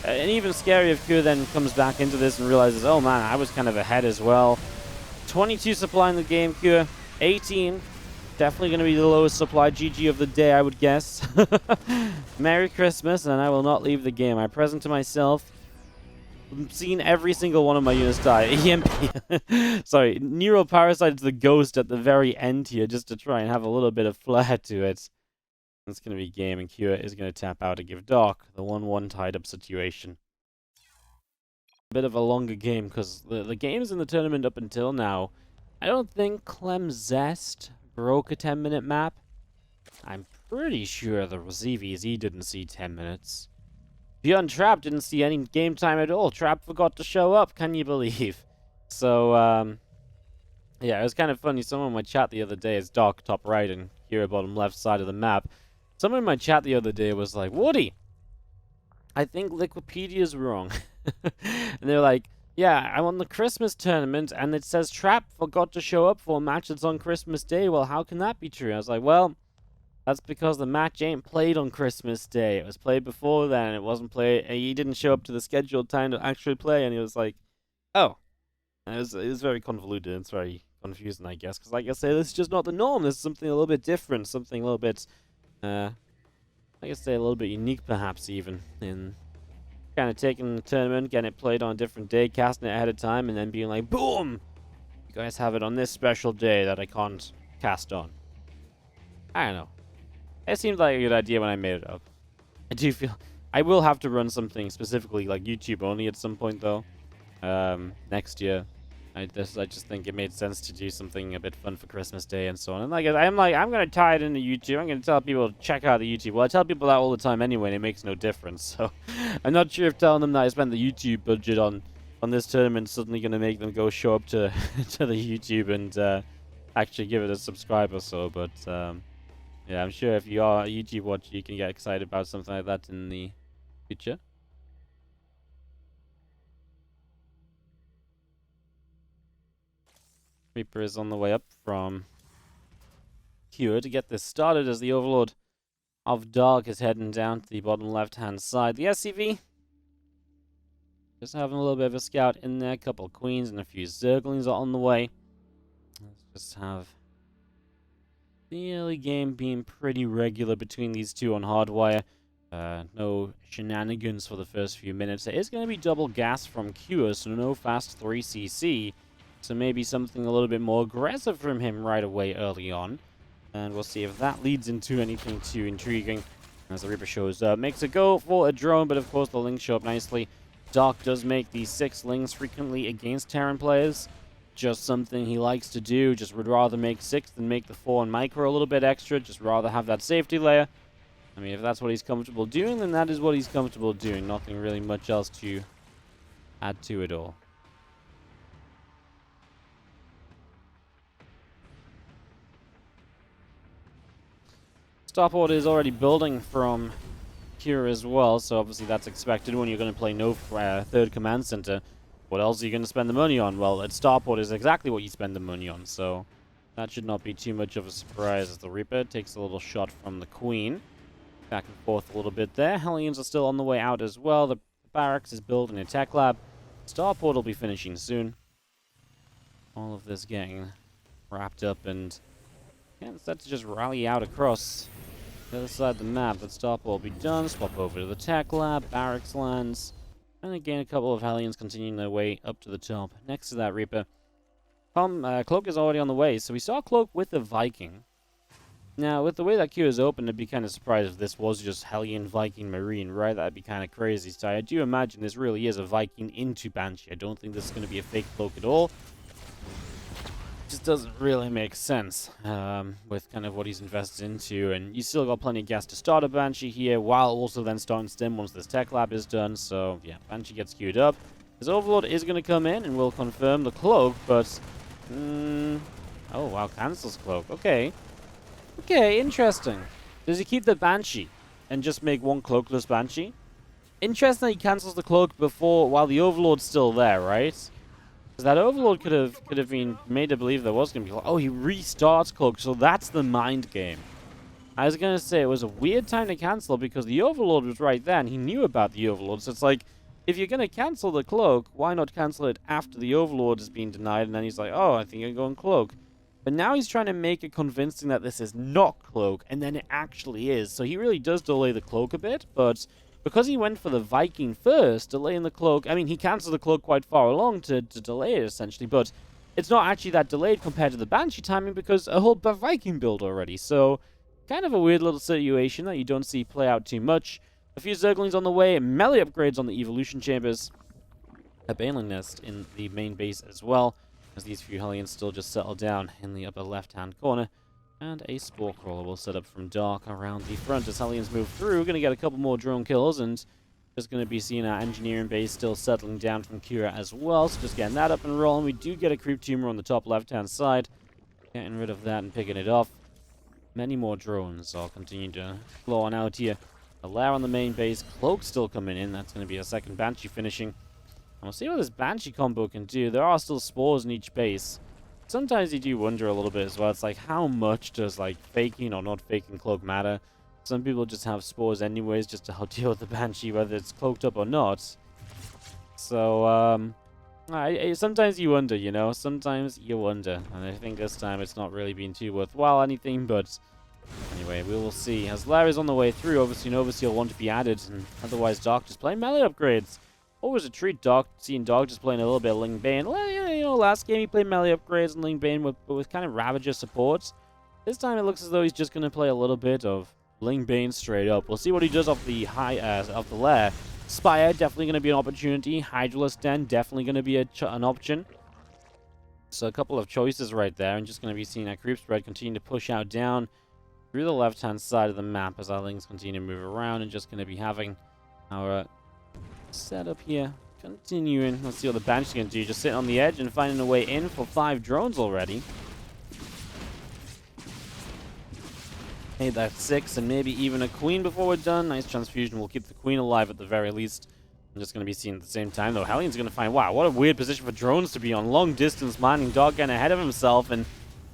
[SPEAKER 1] And even scary if Kira then comes back into this and realizes, oh man, I was kind of ahead as well. 22 supply in the game, Kira. 18. Definitely going to be the lowest supply GG of the day, I would guess. Merry Christmas, and I will not leave the game. I present to myself. I've seen every single one of my units die. EMP. Sorry, Neuroparasite's the ghost at the very end here, just to try and have a little bit of flair to it. It's going to be game, and Kira is going to tap out to give Dark the 1-1 tied-up situation. A bit of a longer game, because the games in the tournament up until now, I don't think Clem Zest broke a 10-minute map. I'm pretty sure the ZvT didn't see 10 minutes. Beyond Trap didn't see any game time at all. Trap forgot to show up, can you believe? So, yeah, it was kind of funny. Someone in my chat the other day, it's Dark top right and Kira bottom left side of the map. Someone in my chat the other day was like, Woody, I think Wikipedia's wrong. And they're like, yeah, I'm on the Christmas tournament, and it says Trap forgot to show up for a match that's on Christmas Day. Well, how can that be true? I was like, well, that's because the match ain't played on Christmas Day. It was played before then, and it wasn't played. He didn't show up to the scheduled time to actually play, and he was like, oh. And it was very convoluted. It's very confusing, I guess, because like I say, this is just not the norm. This is something a little bit different, something a little bit, like I say, a little bit unique, perhaps, even, in kind of taking the tournament, getting it played on a different day, casting it ahead of time, and then being like, boom! You guys have it on this special day that I can't cast on. I don't know. It seemed like a good idea when I made it up. I do feel... I will have to run something specifically, like YouTube only at some point, though. Next year. I just think it made sense to do something a bit fun for Christmas Day and so on. And I'm going to tie it into YouTube. I'm going to tell people to check out the YouTube. Well, I tell people that all the time anyway, and it makes no difference. So I'm not sure if telling them that I spent the YouTube budget on this tournament is suddenly going to make them go show up to to the YouTube and actually give it a subscribe or so. But yeah, I'm sure if you are a YouTube watcher, you can get excited about something like that in the future. Reaper is on the way up from Cure to get this started as the Overlord of Dark is heading down to the bottom left-hand side. The SCV just having a little bit of a scout in there. A couple of Queens and a few Zerglings are on the way. Let's just have the early game being pretty regular between these two on Hardwire. No shenanigans for the first few minutes. There is going to be double gas from Cure, so no fast 3cc. So maybe something a little bit more aggressive from him right away early on. And we'll see if that leads into anything too intriguing. As the Reaper shows up, makes a go for a drone, but of course the Lings show up nicely. Dark does make the 6 Lings frequently against Terran players. Just something he likes to do. Just would rather make 6 than make the 4 and Micro a little bit extra. Just rather have that safety layer. I mean, if that's what he's comfortable doing, then that is what he's comfortable doing. Nothing really much else to add to it all. Starport is already building from here as well, so obviously that's expected when you're going to play no third command center. What else are you going to spend the money on? Well, at Starport is exactly what you spend the money on, so that should not be too much of a surprise as the Reaper takes a little shot from the Queen. Back and forth a little bit there. Hellions are still on the way out as well. The barracks is built in a tech lab. Starport will be finishing soon. All of this getting wrapped up and set to just rally out across the other side of the map. That Starport will be done. Swap over to the tech lab, barracks lands, and again a couple of Hellions continuing their way up to the top. Next to that Reaper, Cloak is already on the way, so we saw Cloak with the Viking. Now, with the way that queue is open, I'd be kind of surprised if this was just Hellion, Viking, Marine, right? That'd be kind of crazy. So I do imagine this really is a Viking into Banshee. I don't think this is going to be a fake Cloak at all. Just doesn't really make sense with kind of what he's invested into. And you still got plenty of gas to start a Banshee here, while also then starting Stim once this tech lab is done. So, yeah, Banshee gets queued up. His Overlord is going to come in and will confirm the Cloak, but... oh, wow, cancels Cloak. Okay. Okay, interesting. Does he keep the Banshee and just make one cloakless Banshee? Interesting that he cancels the Cloak while the Overlord's still there, right? Because that Overlord could have been made to believe there was going to be... Oh, he restarts Cloak, so that's the mind game. I was going to say, it was a weird time to cancel because the Overlord was right there and he knew about the Overlord. So it's like, if you're going to cancel the Cloak, why not cancel it after the Overlord has been denied? And then he's like, oh, I think I'm going Cloak. But now he's trying to make it convincing that this is not Cloak, and then it actually is. So he really does delay the Cloak a bit, but because he went for the Viking first, delaying the Cloak... I mean, he cancelled the Cloak quite far along to delay it, essentially, but it's not actually that delayed compared to the Banshee timing because a whole Viking build already. So, kind of a weird little situation that you don't see play out too much. A few Zerglings on the way, melee upgrades on the Evolution Chambers, a Baneling Nest in the main base as well, as these few Hellions still just settle down in the upper left-hand corner. And a Spore Crawler will set up from Dark around the front as Hellions move through. We're going to get a couple more drone kills, and just going to be seeing our engineering base still settling down from Kira as well. So just getting that up and rolling. We do get a creep tumor on the top left-hand side. Getting rid of that and picking it off. Many more drones. I'll continue to flow on out here. A lair on the main base. Cloak still coming in. That's going to be a second Banshee finishing. We'll see what this Banshee combo can do. There are still spores in each base. Sometimes you do wonder a little bit as well. It's like, how much does, like, faking or not faking Cloak matter? Some people just have spores anyways just to help deal with the Banshee, whether it's cloaked up or not. So, sometimes you wonder, you know? Sometimes you wonder. And I think this time it's not really been too worthwhile anything, but... Anyway, we will see. As Larry's on the way through, obviously an Overseer will want to be added, and otherwise Dark just playing melee upgrades. Always a treat, seeing Dark just playing a little bit of Ling Bane. Well, you know, last game he played melee upgrades and Ling Bane with kind of Ravager supports. This time it looks as though he's just going to play a little bit of Ling Bane straight up. We'll see what he does off the off the lair. Spire definitely going to be an opportunity. Hydralisk Den definitely going to be an option. So a couple of choices right there, and just going to be seeing our creep spread continue to push out down through the left-hand side of the map as our Lings continue to move around, and just going to be having our setup here continuing. Let's see what the Banshee's going to do. Just sitting on the edge and finding a way in for 5 drones already. Hey, that's 6 and maybe even a Queen before we're done. Nice transfusion. We'll keep the Queen alive at the very least. I'm just going to be seeing at the same time, though. Hellion's going to find, wow, what a weird position for drones to be on. Long distance mining. Dark getting ahead of himself, and,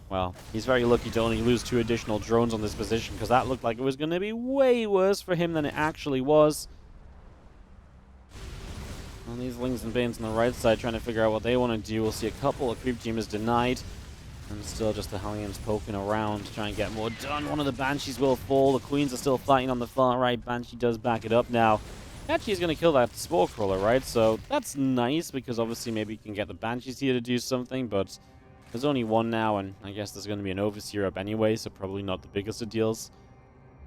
[SPEAKER 1] well, he's very lucky to only lose 2 additional drones on this position, because that looked like it was going to be way worse for him than it actually was. Well, these Lings and Banes on the right side trying to figure out what they want to do. We'll see a couple of creep teamers denied. And still just the Hellions poking around to try and get more done. One of the Banshees will fall. The Queens are still fighting on the far right. Banshee does back it up now. Actually, he's going to kill that Spore Crawler, right? So that's nice because obviously maybe you can get the Banshees here to do something, but There's only one now, and I guess there's going to be an overseer up anyway, so probably not the biggest of deals.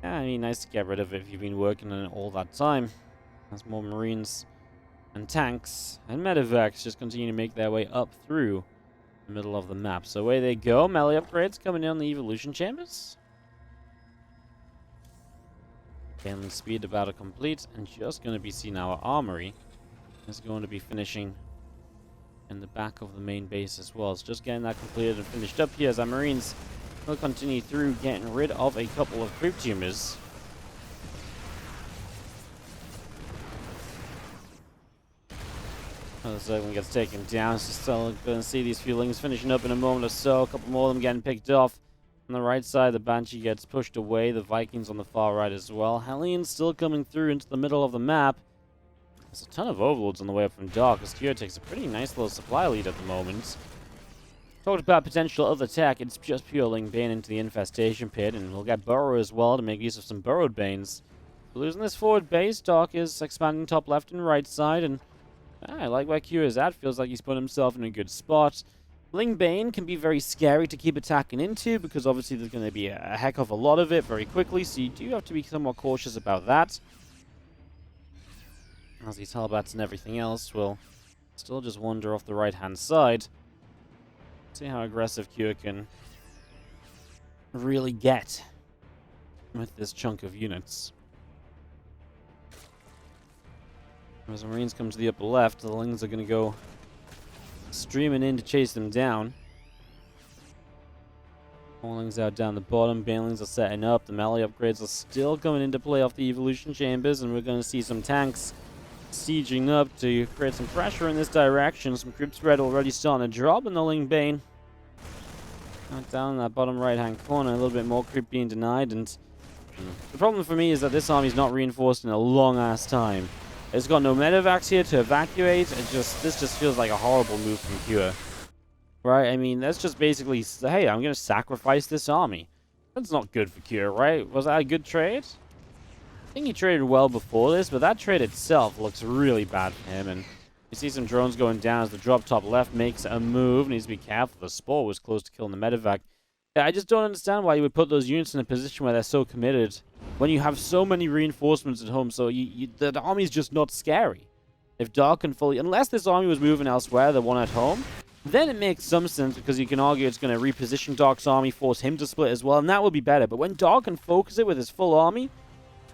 [SPEAKER 1] Yeah, I mean, nice to get rid of it if you've been working on it all that time. As more Marines and tanks and medevacs just continue to make their way up through the middle of the map. So away they go. Melee upgrades coming in on the evolution chambers. Gaining speed about to complete, and just going to be seeing our armory is going to be finishing in the back of the main base as well. It's just getting that completed and finished up here as our Marines will continue through getting rid of a couple of creep tumors. The second one gets taken down. So still going to see these feelings finishing up in a moment or so. A couple more of them getting picked off. On the right side, the Banshee gets pushed away. The Vikings on the far right as well. Hellions still coming through into the middle of the map. There's a ton of overlords on the way up from DARKS. Kira takes a pretty nice little supply lead at the moment. Talked about potential other tech. It's just pure Ling Bane into the infestation pit, and we'll get Burrow as well to make use of some burrowed Banes. Losing this forward base, Dark is expanding top left and right side, and I like where Kira is at. Feels like he's put himself in a good spot. Ling Bane can be very scary to keep attacking into, because obviously there's going to be a heck of a lot of it very quickly, so you do have to be somewhat cautious about that. As these Hellbats and everything else will still just wander off the right-hand side. See how aggressive Kira can really get with this chunk of units. As the Marines come to the upper left, the Lings are going to go streaming in to chase them down. Lings out down the bottom. Banelings are setting up. The melee upgrades are still coming into play off the evolution chambers, and we're going to see some tanks sieging up to create some pressure in this direction. Some creep spread already starting to drop in the Ling Bane. Down in that bottom right-hand corner, a little bit more creep being denied, and the problem for me is that this army's not reinforced in a long-ass time. It's got no medevacs here to evacuate. This just feels like a horrible move from Kira. Right? I mean, that's just basically, hey, I'm going to sacrifice this army. That's not good for Kira, right? Was that a good trade? I think he traded well before this, but that trade itself looks really bad for him. And you see some drones going down as the drop top left makes a move. Needs to be careful. The Spore was close to killing the medevac. Yeah, I just don't understand why you would put those units in a position where they're so committed when you have so many reinforcements at home. So the army's just not scary. If Dark can fully... Unless this army was moving elsewhere, the one at home, then it makes some sense, because you can argue it's going to reposition Dark's army, force him to split as well, and that would be better. But when Dark can focus it with his full army,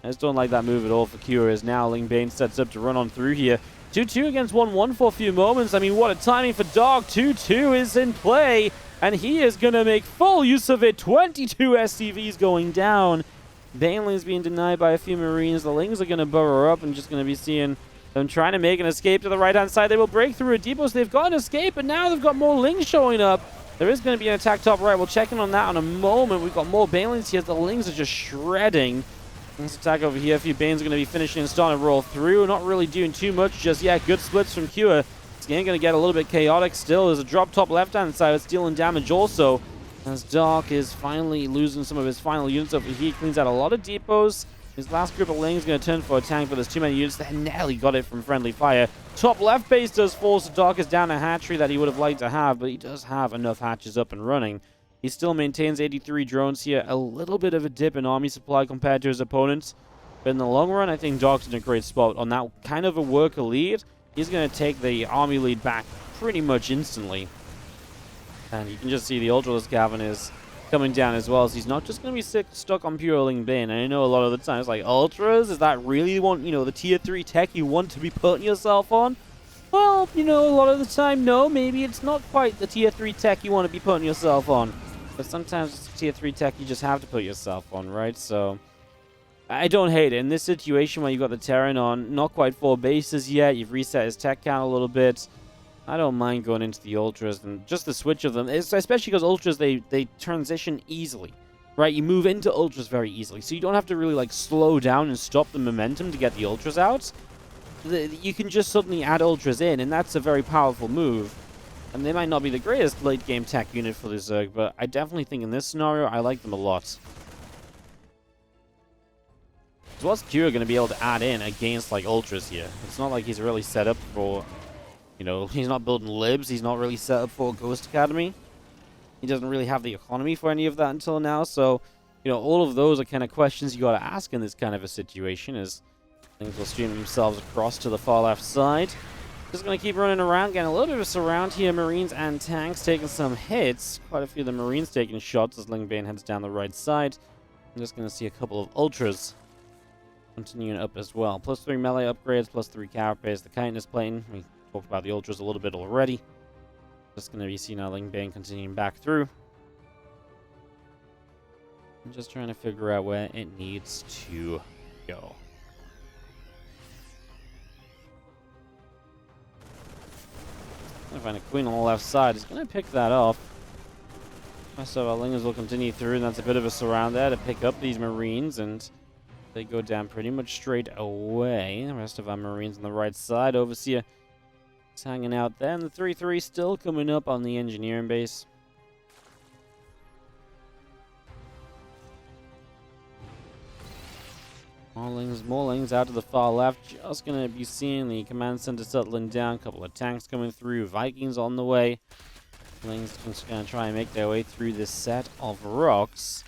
[SPEAKER 1] I just don't like that move at all for Kira, as now Ling Bane sets up to run on through here. 2-2 against 1-1 for a few moments. I mean, what a timing for Dark. 2-2 is in play, and he is going to make full use of it. 22 SCVs going down. Baneling's being denied by a few Marines. The Lings are going to burrow up and just going to be seeing them trying to make an escape to the right-hand side. They will break through a depot, so they've got an escape, but now they've got more Lings showing up. There is going to be an attack top right. We'll check in on that in a moment. We've got more Banelings here. The Lings are just shredding. This attack over here. A few Banes are going to be finishing and starting to roll through. Not really doing too much just yet. Good splits from Kira. This game going to get a little bit chaotic still. There's a drop top left-hand side with stealing damage also, as Dark is finally losing some of his final units over here. He cleans out a lot of depots. His last group of Ling is going to turn for a tank, but there's too many units. They nearly got it from friendly fire. Top left base does fall, so Dark is down a hatchery that he would have liked to have, but he does have enough hatches up and running. He still maintains 83 drones here. A little bit of a dip in army supply compared to his opponents. But in the long run, I think Dark's in a great spot. On that kind of a worker lead, he's going to take the army lead back pretty much instantly. And you can just see the Ultraless Gavin is coming down as well. So he's not just going to be stuck on pure Ling Bane. And I know a lot of the time it's like, Ultras, is that really the tier 3 tech you want to be putting yourself on? Well, a lot of the time, no. Maybe it's not quite the tier 3 tech you want to be putting yourself on. But sometimes it's tier 3 tech you just have to put yourself on, right? So I don't hate it. In this situation where you've got the Terran on not quite 4 bases yet, you've reset his tech count a little bit, I don't mind going into the Ultras, and just the switch of them, especially because Ultras, they transition easily, right? You move into Ultras very easily, so you don't have to really slow down and stop the momentum to get the Ultras out. You can just suddenly add Ultras in, and that's a very powerful move. And they might not be the greatest late-game tech unit for the Zerg, but I definitely think in this scenario, I like them a lot. So what's Kira going to be able to add in against, Ultras here? It's not like he's really set up for, he's not building libs. He's not really set up for Ghost Academy. He doesn't really have the economy for any of that until now, so, you know, all of those are kind of questions you got to ask in this kind of a situation, as things will stream themselves across to the far left side. Just going to keep running around, getting a little bit of a surround here. Marines and tanks taking some hits. Quite a few of the Marines taking shots as Lingbane heads down the right side. I'm just going to see a couple of Ultras continuing up as well. +3 melee upgrades, +3 carapace. The kindness plane. We talked about the Ultras a little bit already. Just going to be seeing our Lingbane continuing back through. I'm just trying to figure out where it needs to go. I find a queen on the left side. He's going to pick that off. So our Lingers will continue through, and that's a bit of a surround there to pick up these Marines, and they go down pretty much straight away. The rest of our Marines on the right side. Overseer is hanging out there, and the 3-3 still coming up on the engineering base. Maulings out to the far left. Just going to be seeing the command center settling down. A couple of tanks coming through. Vikings on the way. Lings just going to try and make their way through this set of rocks.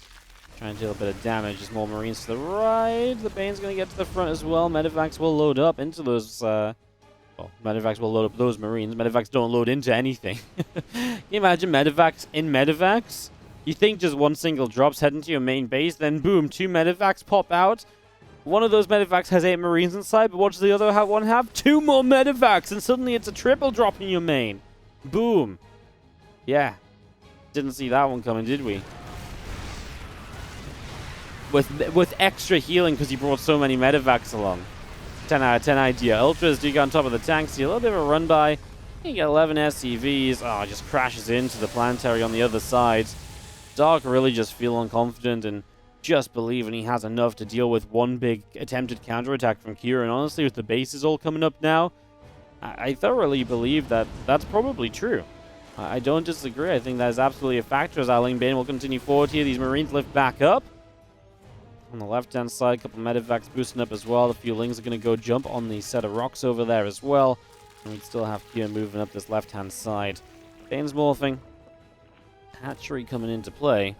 [SPEAKER 1] Trying to deal a bit of damage. Just more Marines to the right. The Bane's going to get to the front as well. Medivacs will load up into those... well, Medivacs will load up those Marines. Medivacs don't load into anything. Can you imagine Medivacs in Medivacs? You think just one single drop's heading to your main base, then boom, 2 Medivacs pop out. One of those Medivacs has 8 Marines inside, but what does the other one have? 2 more Medivacs, and suddenly it's a triple drop in your main. Boom. Yeah. Didn't see that one coming, did we? With extra healing because he brought so many Medivacs along. 10 out of 10 idea. Ultras do get on top of the tanks. See a little bit of a run by. You get 11 SCVs. Oh, just crashes into the planetary on the other side. Dark really just feeling confident and just believing he has enough to deal with one big attempted counterattack from Kira. And honestly, with the bases all coming up now, I thoroughly believe that that's probably true. I don't disagree. I think that is absolutely a factor as our Lingbane will continue forward here. These Marines lift back up. On the left-hand side, a couple of Medivacs boosting up as well. A few Lings are going to go jump on the set of rocks over there as well. And we still have Kira moving up this left-hand side. Bane's morphing. Hatchery coming into play.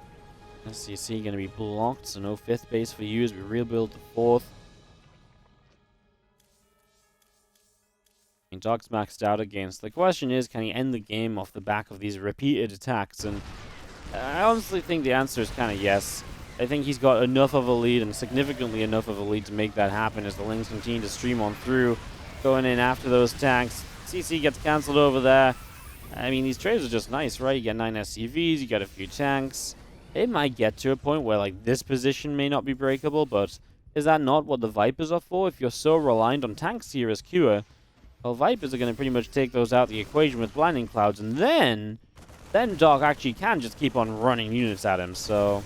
[SPEAKER 1] SCC going to be blocked, so no 5th base for you as we rebuild the 4th. Dark's maxed out against. The question is, can he end the game off the back of these repeated attacks? And I honestly think the answer is kind of yes. I think he's got enough of a lead, and significantly enough of a lead, to make that happen as the Lings continue to stream on through, going in after those tanks. CC gets cancelled over there. I mean, these trades are just nice, right? You get 9 SCVs, you get a few tanks. It might get to a point where, like, this position may not be breakable, but is that not what the Vipers are for? If you're so reliant on tanks here as Cure, well, Vipers are going to pretty much take those out of the equation with Blinding Clouds, and then Dark actually can just keep on running units at him, so...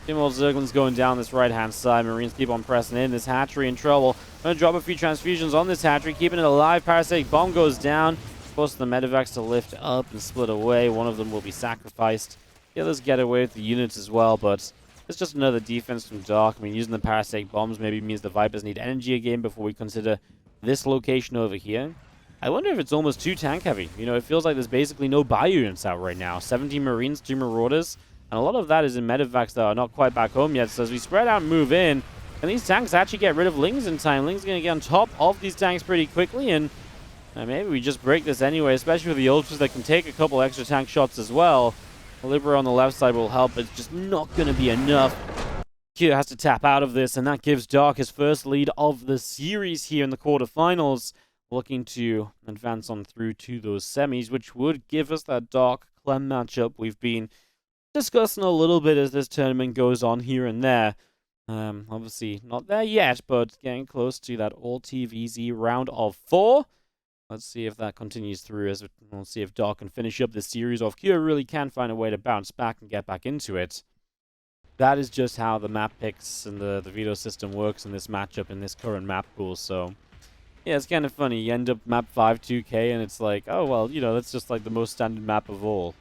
[SPEAKER 1] Two more Zerglings going down this right-hand side. Marines keep on pressing in. This hatchery in trouble. Going to drop a few transfusions on this hatchery, keeping it alive. Parasitic Bomb goes down. Forces the Medivacs to lift up and split away. One of them will be sacrificed. The others get away with the units as well, but it's just another defense from Dark. I mean, using the Parasitic Bombs maybe means the Vipers need energy again before we consider this location over here. I wonder if it's almost too tank-heavy. You know, it feels like there's basically no bio units out right now. 17 Marines, 2 Marauders. And a lot of that is in Medivacs that are not quite back home yet. So as we spread out and move in, and these tanks actually get rid of Lings in time. Lings going to get on top of these tanks pretty quickly, and maybe we just break this anyway, especially with the Ultras that can take a couple extra tank shots as well. Libero on the left side will help, but it's just not going to be enough. Kira has to tap out of this, and that gives Dark his first lead of the series here in the quarterfinals, looking to advance on through to those semis, which would give us that Dark Clem matchup we've been discussing a little bit as this tournament goes on here and there. Obviously not there yet, but getting close to that all-TVZ round of 4. Let's see if that continues through, as we'll see if Dark can finish up this series, or if Kira really can find a way to bounce back and get back into it. That is just how the map picks and the veto system works in this matchup, in this current map pool, so... Yeah, it's kind of funny. You end up map 5 2K, and it's like, oh, well, you know, that's just like the most standard map of all.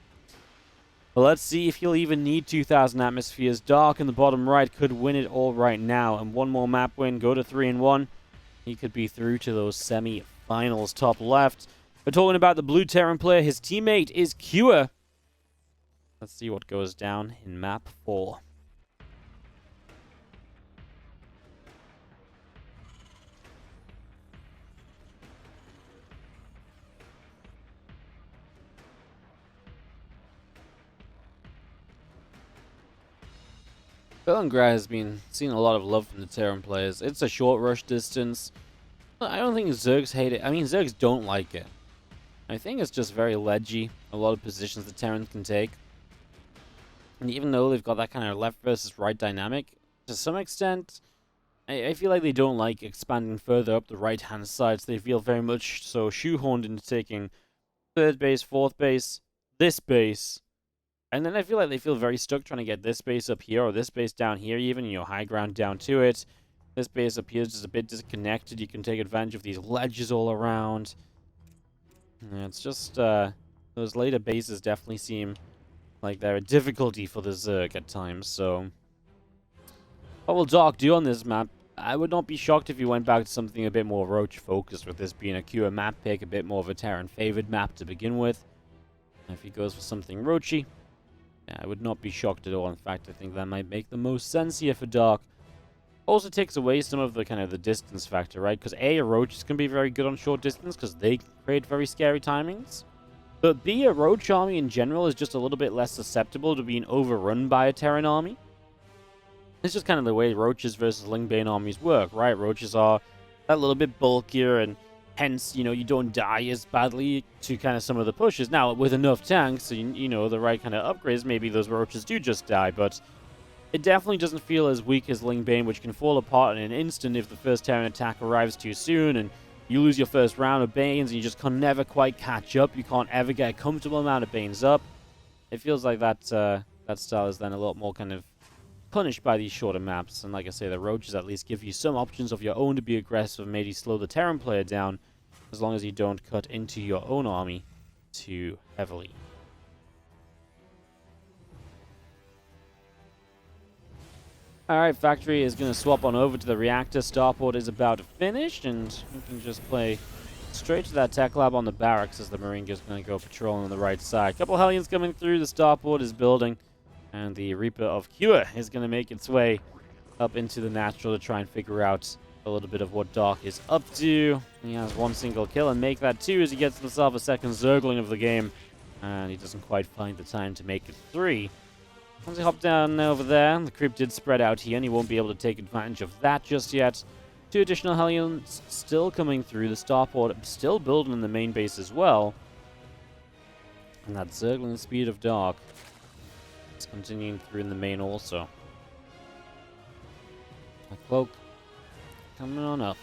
[SPEAKER 1] But let's see if he'll even need 2,000 atmospheres. Dark in the bottom right could win it all right now. And one more map win, go to 3-1. He could be through to those semi-finals. Top left. We're talking about the blue Terran player. His teammate is Cure. Let's see what goes down in map 4. Bellingrad has been seeing a lot of love from the Terran players. It's a short rush distance. I don't think Zergs hate it. I mean, Zergs don't like it. I think it's just very ledgy. A lot of positions the Terrans can take. And even though they've got that kind of left versus right dynamic, to some extent, I feel like they don't like expanding further up the right-hand side. So they feel very much so shoehorned into taking third base, fourth base, this base. And then I feel like they feel very stuck trying to get this base up here or this base down here even, you know, high ground down to it. This base up here is just a bit disconnected. You can take advantage of these ledges all around. Yeah, it's just, those later bases definitely seem like they're a difficulty for the Zerg at times, so... What will Dark do on this map? I would not be shocked if he went back to something a bit more Roach-focused, with this being a Cure map pick, a bit more of a Terran-favored map to begin with. If he goes for something Roachy, yeah, I would not be shocked at all. In fact, I think that might make the most sense here for Dark. Also takes away some of the kind of the distance factor, right? Because A, Roaches can be very good on short distance because they create very scary timings. But B, a Roach army in general is just a little bit less susceptible to being overrun by a Terran army. It's just kind of the way Roaches versus Lingbane armies work, right? Roaches are a little bit bulkier and hence, you know, you don't die as badly to kind of some of the pushes. Now, with enough tanks, so you know, the right kind of upgrades, maybe those Roaches do just die, but it definitely doesn't feel as weak as Lingbane, which can fall apart in an instant if the first Terran attack arrives too soon, and you lose your first round of Banes, and you just can never quite catch up. You can't ever get a comfortable amount of Banes up. It feels like that style is then a lot more kind of punished by these shorter maps, and like I say, the Roaches at least give you some options of your own to be aggressive and maybe slow the Terran player down, as long as you don't cut into your own army too heavily. Alright, Factory is going to swap on over to the reactor. Starport is about to finish, and you can just play straight to that tech lab on the barracks as the Marine is going to go patrolling on the right side. Couple Hellions coming through, the Starport is building, and the Reaper of Cure is going to make its way up into the natural to try and figure out a little bit of what Dark is up to. He has one single kill, and make that two as he gets himself a second Zergling of the game, and he doesn't quite find the time to make it 3. Once he hopped down over there, the creep did spread out here, and he won't be able to take advantage of that just yet. 2 additional Hellions still coming through. The Starport still building in the main base as well. And that Zergling speed of Dark is continuing through in the main also. A Cloak coming on up.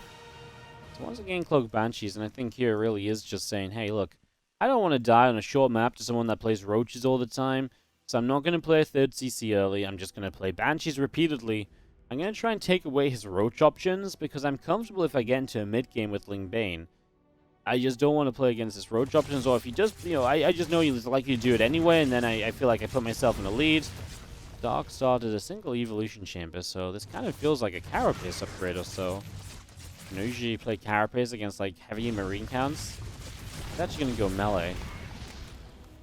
[SPEAKER 1] So once again, Cloak Banshees, and I think here really is just saying, hey, look, I don't want to die on a short map to someone that plays Roaches all the time. So I'm not going to play a 3rd CC early. I'm just going to play Banshees repeatedly. I'm going to try and take away his Roach options because I'm comfortable if I get into a mid-game with Lingbane. I just don't want to play against his Roach options, or if he just, you know, I just know he's likely to do it anyway, and then I feel like I put myself in the lead. Dark started a single Evolution Chamber, so this kind of feels like a Carapace upgrade or so. You know, usually you play Carapace against, like, heavy Marine counts. It's actually going to go melee.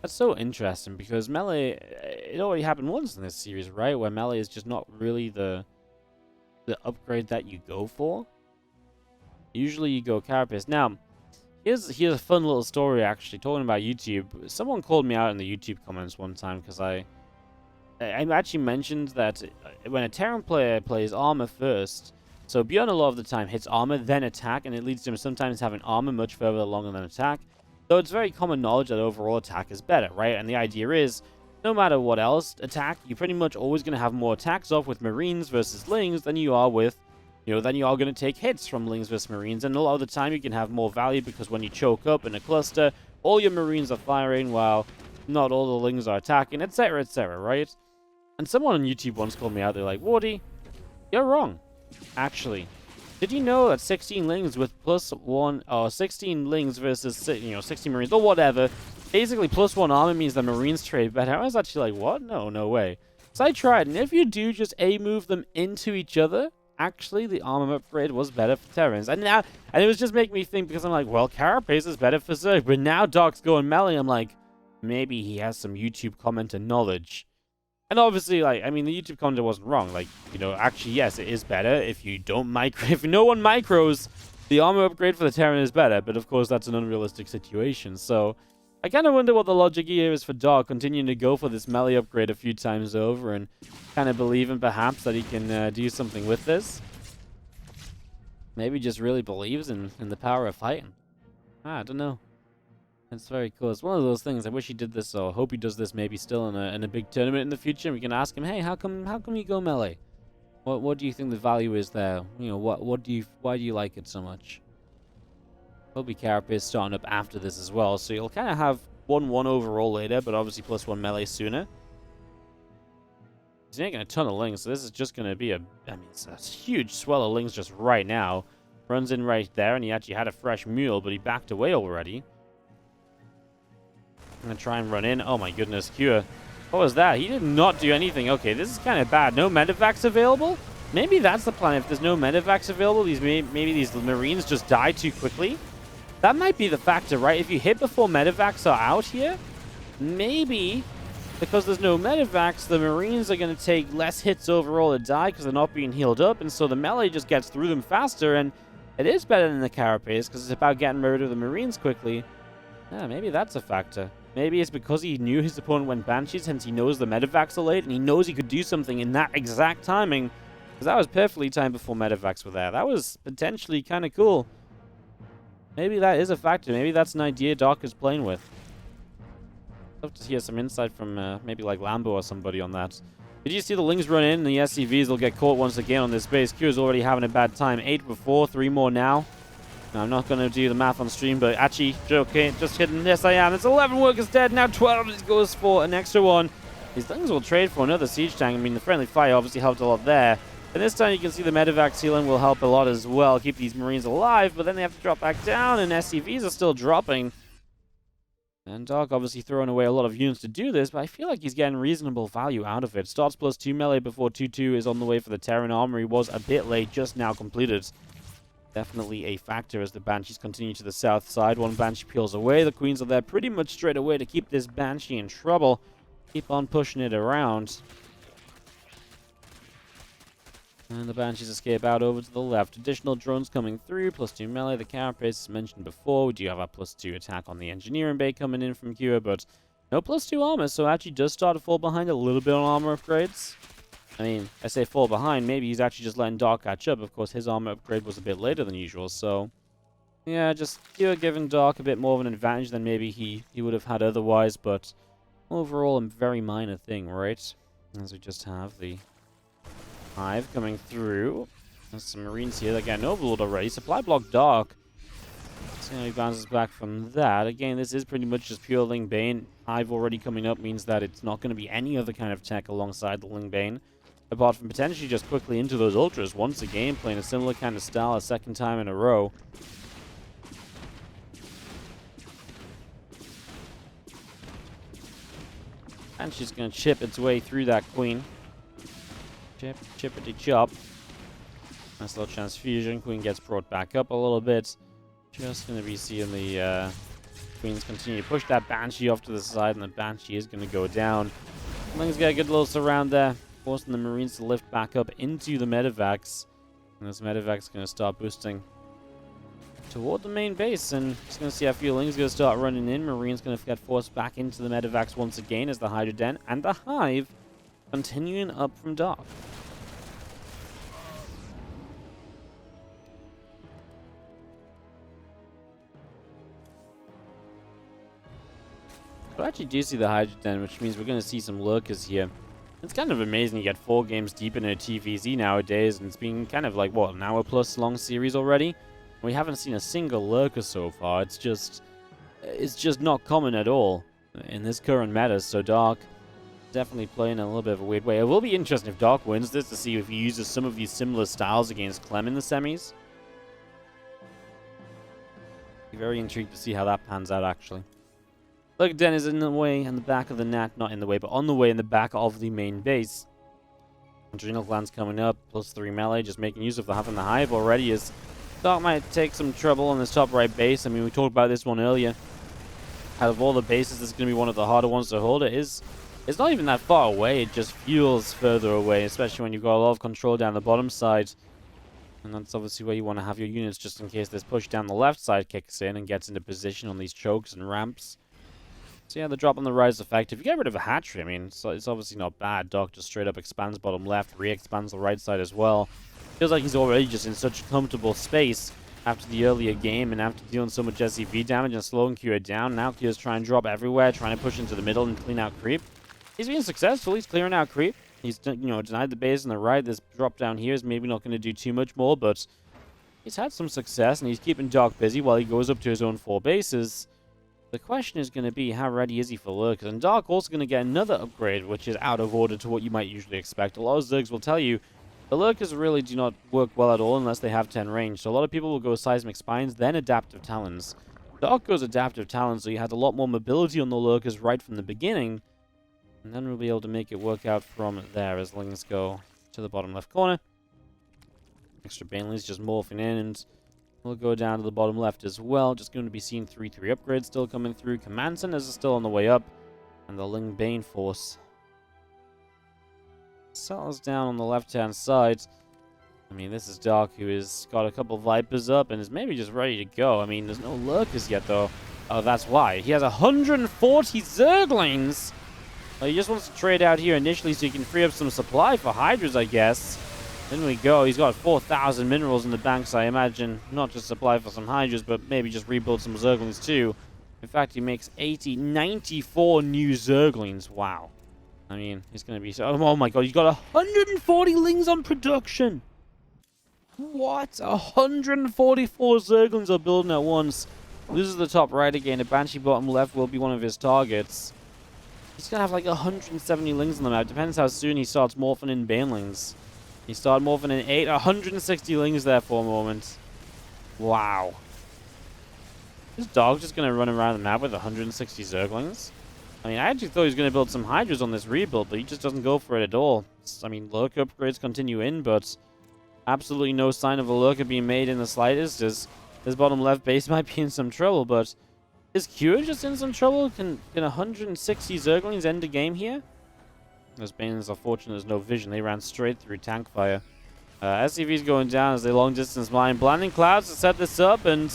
[SPEAKER 1] That's so interesting, because melee, it already happened once in this series, right? Where melee is just not really the upgrade that you go for. Usually you go Carapace. Now, here's a fun little story, actually, talking about YouTube. Someone called me out in the YouTube comments one time, because I actually mentioned that when a Terran player plays armor first, so Bjorn a lot of the time hits armor, then attack, and it leads to him sometimes having armor much further along than attack. So it's very common knowledge that overall attack is better, right? And the idea is, no matter what else attack, you're pretty much always going to have more attacks off with Marines versus Lings than you are with, you know, than you are going to take hits from Lings versus Marines. And a lot of the time you can have more value because when you choke up in a cluster, all your Marines are firing while not all the Lings are attacking, etc., right? And someone on YouTube once called me out. They're like, Wardy, you're wrong, actually. Did you know that 16 Lings with +1, or 16 Lings versus, you know, 16 Marines, or whatever, basically +1 armor means the Marines trade better? I was actually like, what? No way. So I tried, and if you do just A-move them into each other, actually the armor upgrade was better for Terrans. And it was just making me think, because I'm like, well, Carapace is better for Zerg, but now Dark's going melee. I'm like, maybe he has some YouTube commenter knowledge. And obviously, like, I mean, the YouTube commenter wasn't wrong. Like, you know, actually, yes, it is better if you don't micro. If no one micros, the armor upgrade for the Terran is better. But of course, that's an unrealistic situation. So, I kind of wonder what the logic here is for Dark continuing to go for this melee upgrade a few times over and kind of believing perhaps that he can do something with this. Maybe just really believes in the power of fighting. I don't know. It's very cool. It's one of those things. I wish he did this, or hope he does this maybe still in a big tournament in the future. And we can ask him, hey, how come you go melee? What do you think the value is there? You know, why do you like it so much? Hobie Carapace starting up after this as well, so you'll kind of have 1-1 overall later, but obviously +1 melee sooner. He's making a ton of lings, so this is just going to be I mean, it's a huge swell of lings just right now. Runs in right there, and he actually had a fresh mule, but he backed away already. I'm going to try and run in. Oh my goodness, Cure. What was that? He did not do anything. Okay, this is kind of bad. No medevacs available? Maybe that's the plan. If there's no medevacs available, maybe these Marines just die too quickly. That might be the factor, right? If you hit before medevacs are out here, maybe because there's no medevacs, the Marines are going to take less hits overall to die because they're not being healed up, and so the melee just gets through them faster, and it is better than the Carapace because it's about getting rid of the Marines quickly. Yeah, maybe that's a factor. Maybe it's because he knew his opponent went Banshees, hence he knows the medevacs are late, and he knows he could do something in that exact timing, because that was perfectly timed before medevacs were there. That was potentially kind of cool. Maybe that is a factor. Maybe that's an idea Doc is playing with. I'd love to hear some insight from maybe like Lambo or somebody on that. Did you see the Lings run in, and the SCVs will get caught once again on this base? Q is already having a bad time. 8 before, 3 more now. Now, I'm not going to do the math on stream, but actually, okay, just kidding. Yes, I am. It's 11 workers dead. Now 12 goes for an extra one. These Lings will trade for another siege tank. I mean, the friendly fire obviously helped a lot there. And this time you can see the medevac sealing will help a lot as well. Keep these Marines alive, but then they have to drop back down, and SCVs are still dropping. And Dark obviously throwing away a lot of units to do this, but I feel like he's getting reasonable value out of it. Starts +2 melee before 2-2 is on the way for the Terran Armory. Was a bit late, just now completed. Definitely a factor as the Banshees continue to the south side. One Banshee peels away. The Queens are there pretty much straight away to keep this Banshee in trouble. Keep on pushing it around. And the Banshees escape out over to the left. Additional drones coming through. +2 melee. The Carapace, as mentioned before. We do have a +2 attack on the Engineering Bay coming in from Kua, but no +2 armor, so actually does start to fall behind a little bit on armor upgrades. I mean, I say fall behind. Maybe he's actually just letting Dark catch up. Of course, his armor upgrade was a bit later than usual, so yeah, just Kua giving Dark a bit more of an advantage than maybe he would have had otherwise, but overall a very minor thing, right? As we just have the Hive coming through. There's some Marines here that get an Overlord already. Supply block Dark. See how he bounces back from that. Again, this is pretty much just pure Ling Bane. Hive already coming up means that it's not going to be any other kind of tech alongside the Ling Bane, apart from potentially just quickly into those Ultras once again, playing a similar kind of style a second time in a row. And she's going to chip its way through that Queen. Chip, chippity chop. Nice little transfusion. Queen gets brought back up a little bit. Just going to be seeing the Queens continue to push that Banshee off to the side, and the Banshee is going to go down. Ling's got a good little surround there, forcing the Marines to lift back up into the medevacs. And this medevac's going to start boosting toward the main base, and just going to see how few Ling's going to start running in. Marines going to get forced back into the medevacs once again as the Hydra Den and the Hive continuing up from Dark. I actually do see the Hydra Den, which means we're going to see some lurkers here. It's kind of amazing you get 4 games deep in a TVZ nowadays, and it's been kind of like, what, an hour-plus long series already? We haven't seen a single lurker so far. It's just not common at all in this current meta, so Dark definitely playing in a little bit of a weird way. It will be interesting if Dark wins this to see if he uses some of these similar styles against Clem in the semis. Be very intrigued to see how that pans out, actually. Look, Den is in the way in the back of the Nat, not in the way, but on the way in the back of the main base. Adrenal Gland's coming up, +3 melee, just making use of having the Hive already, as Dark might take some trouble on this top right base. I mean, we talked about this one earlier. Out of all the bases, this is going to be one of the harder ones to hold. It's not even that far away. It just feels further away, especially when you've got a lot of control down the bottom side. And that's obviously where you want to have your units, just in case this push down the left side kicks in and gets into position on these chokes and ramps. So yeah, the drop on the right is effective. If you get rid of a hatchery, I mean, it's obviously not bad. Doc just straight up expands bottom left, re-expands the right side as well. Feels like he's already just in such a comfortable space after the earlier game and after dealing so much SCV damage and slowing Kira down. Now Kira's trying to drop everywhere, trying to push into the middle and clean out creep. He's being successful. He's clearing out creep. He's, denied the base on the right. This drop down here is maybe not going to do too much more, but he's had some success, and he's keeping Doc busy while he goes up to his own 4 bases. The question is going to be, how ready is he for Lurkers? And Dark also going to get another upgrade, which is out of order to what you might usually expect. A lot of Zergs will tell you the Lurkers really do not work well at all unless they have 10 range. So a lot of people will go Seismic Spines, then Adaptive Talons. Dark goes Adaptive Talons, so you had a lot more mobility on the Lurkers right from the beginning. And then we'll be able to make it work out from there as Lings go to the bottom left corner. Extra Banelings just morphing in, and we'll go down to the bottom left as well. Just going to be seeing 3-3 upgrades still coming through. Command Centers are still on the way up. And the Ling Bane Force settles down on the left-hand side. I mean, this is Dark, who has got a couple Vipers up and is maybe just ready to go. I mean, there's no Lurkers yet, though. Oh, that's why. He has 140 Zerglings! Well, he just wants to trade out here initially so he can free up some supply for Hydras, I guess. In we go. He's got 4,000 minerals in the banks, I imagine. Not just supply for some Hydras, but maybe just rebuild some Zerglings too. In fact, he makes 94 new Zerglings. Wow. I mean, he's going to be... Oh my god, he's got 140 Lings on production! What? 144 Zerglings are building at once. Loses the top right again. A Banshee bottom left will be one of his targets. He's going to have like 170 Lings on the map. Depends how soon he starts morphing in Banelings. He started morphing in 8. 160 Lings there for a moment. Wow. This dog just going to run around the map with 160 Zerglings? I mean, I actually thought he was going to build some Hydras on this rebuild, but he just doesn't go for it at all. I mean, Lurker upgrades continue in, but absolutely no sign of a Lurker being made in the slightest. His bottom left base might be in some trouble, but is Q just in some trouble? Can 160 Zerglings end the game here? Those Banelings are fortunate there's no vision. They ran straight through tank fire. SCV's going down as they long distance mine. Blinding Clouds to set this up, and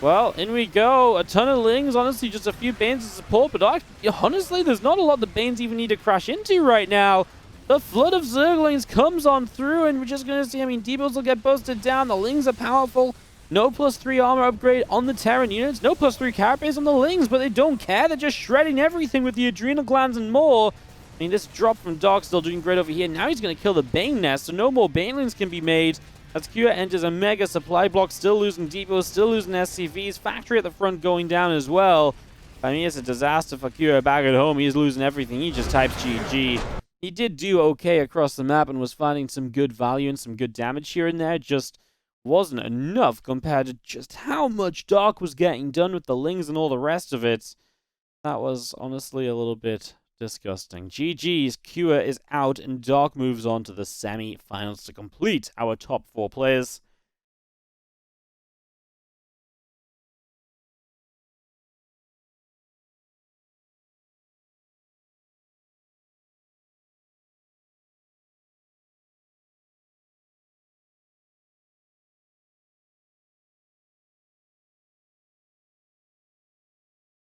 [SPEAKER 1] well, in we go. A ton of Lings, honestly, just a few Banes to support, but honestly, there's not a lot the Banes even need to crash into right now. The flood of Zerglings comes on through, and we're just going to see, I mean, debuffs will get busted down. The Lings are powerful. No +3 armor upgrade on the Terran units. No +3 carapace on the Lings, but they don't care. They're just shredding everything with the Adrenal Glands and more. I mean, this drop from Dark still doing great over here. Now he's going to kill the Bane Nest, so no more Banelings can be made. As Kira enters a mega supply block, still losing depots, still losing SCVs. Factory at the front going down as well. I mean, it's a disaster for Kira back at home. He's losing everything. He just types GG. He did do okay across the map and was finding some good value and some good damage here and there. Just wasn't enough compared to just how much Dark was getting done with the Lings and all the rest of it. That was honestly a little bit disgusting. GG's, Kira is out and Dark moves on to the semi-finals to complete our top 4 players.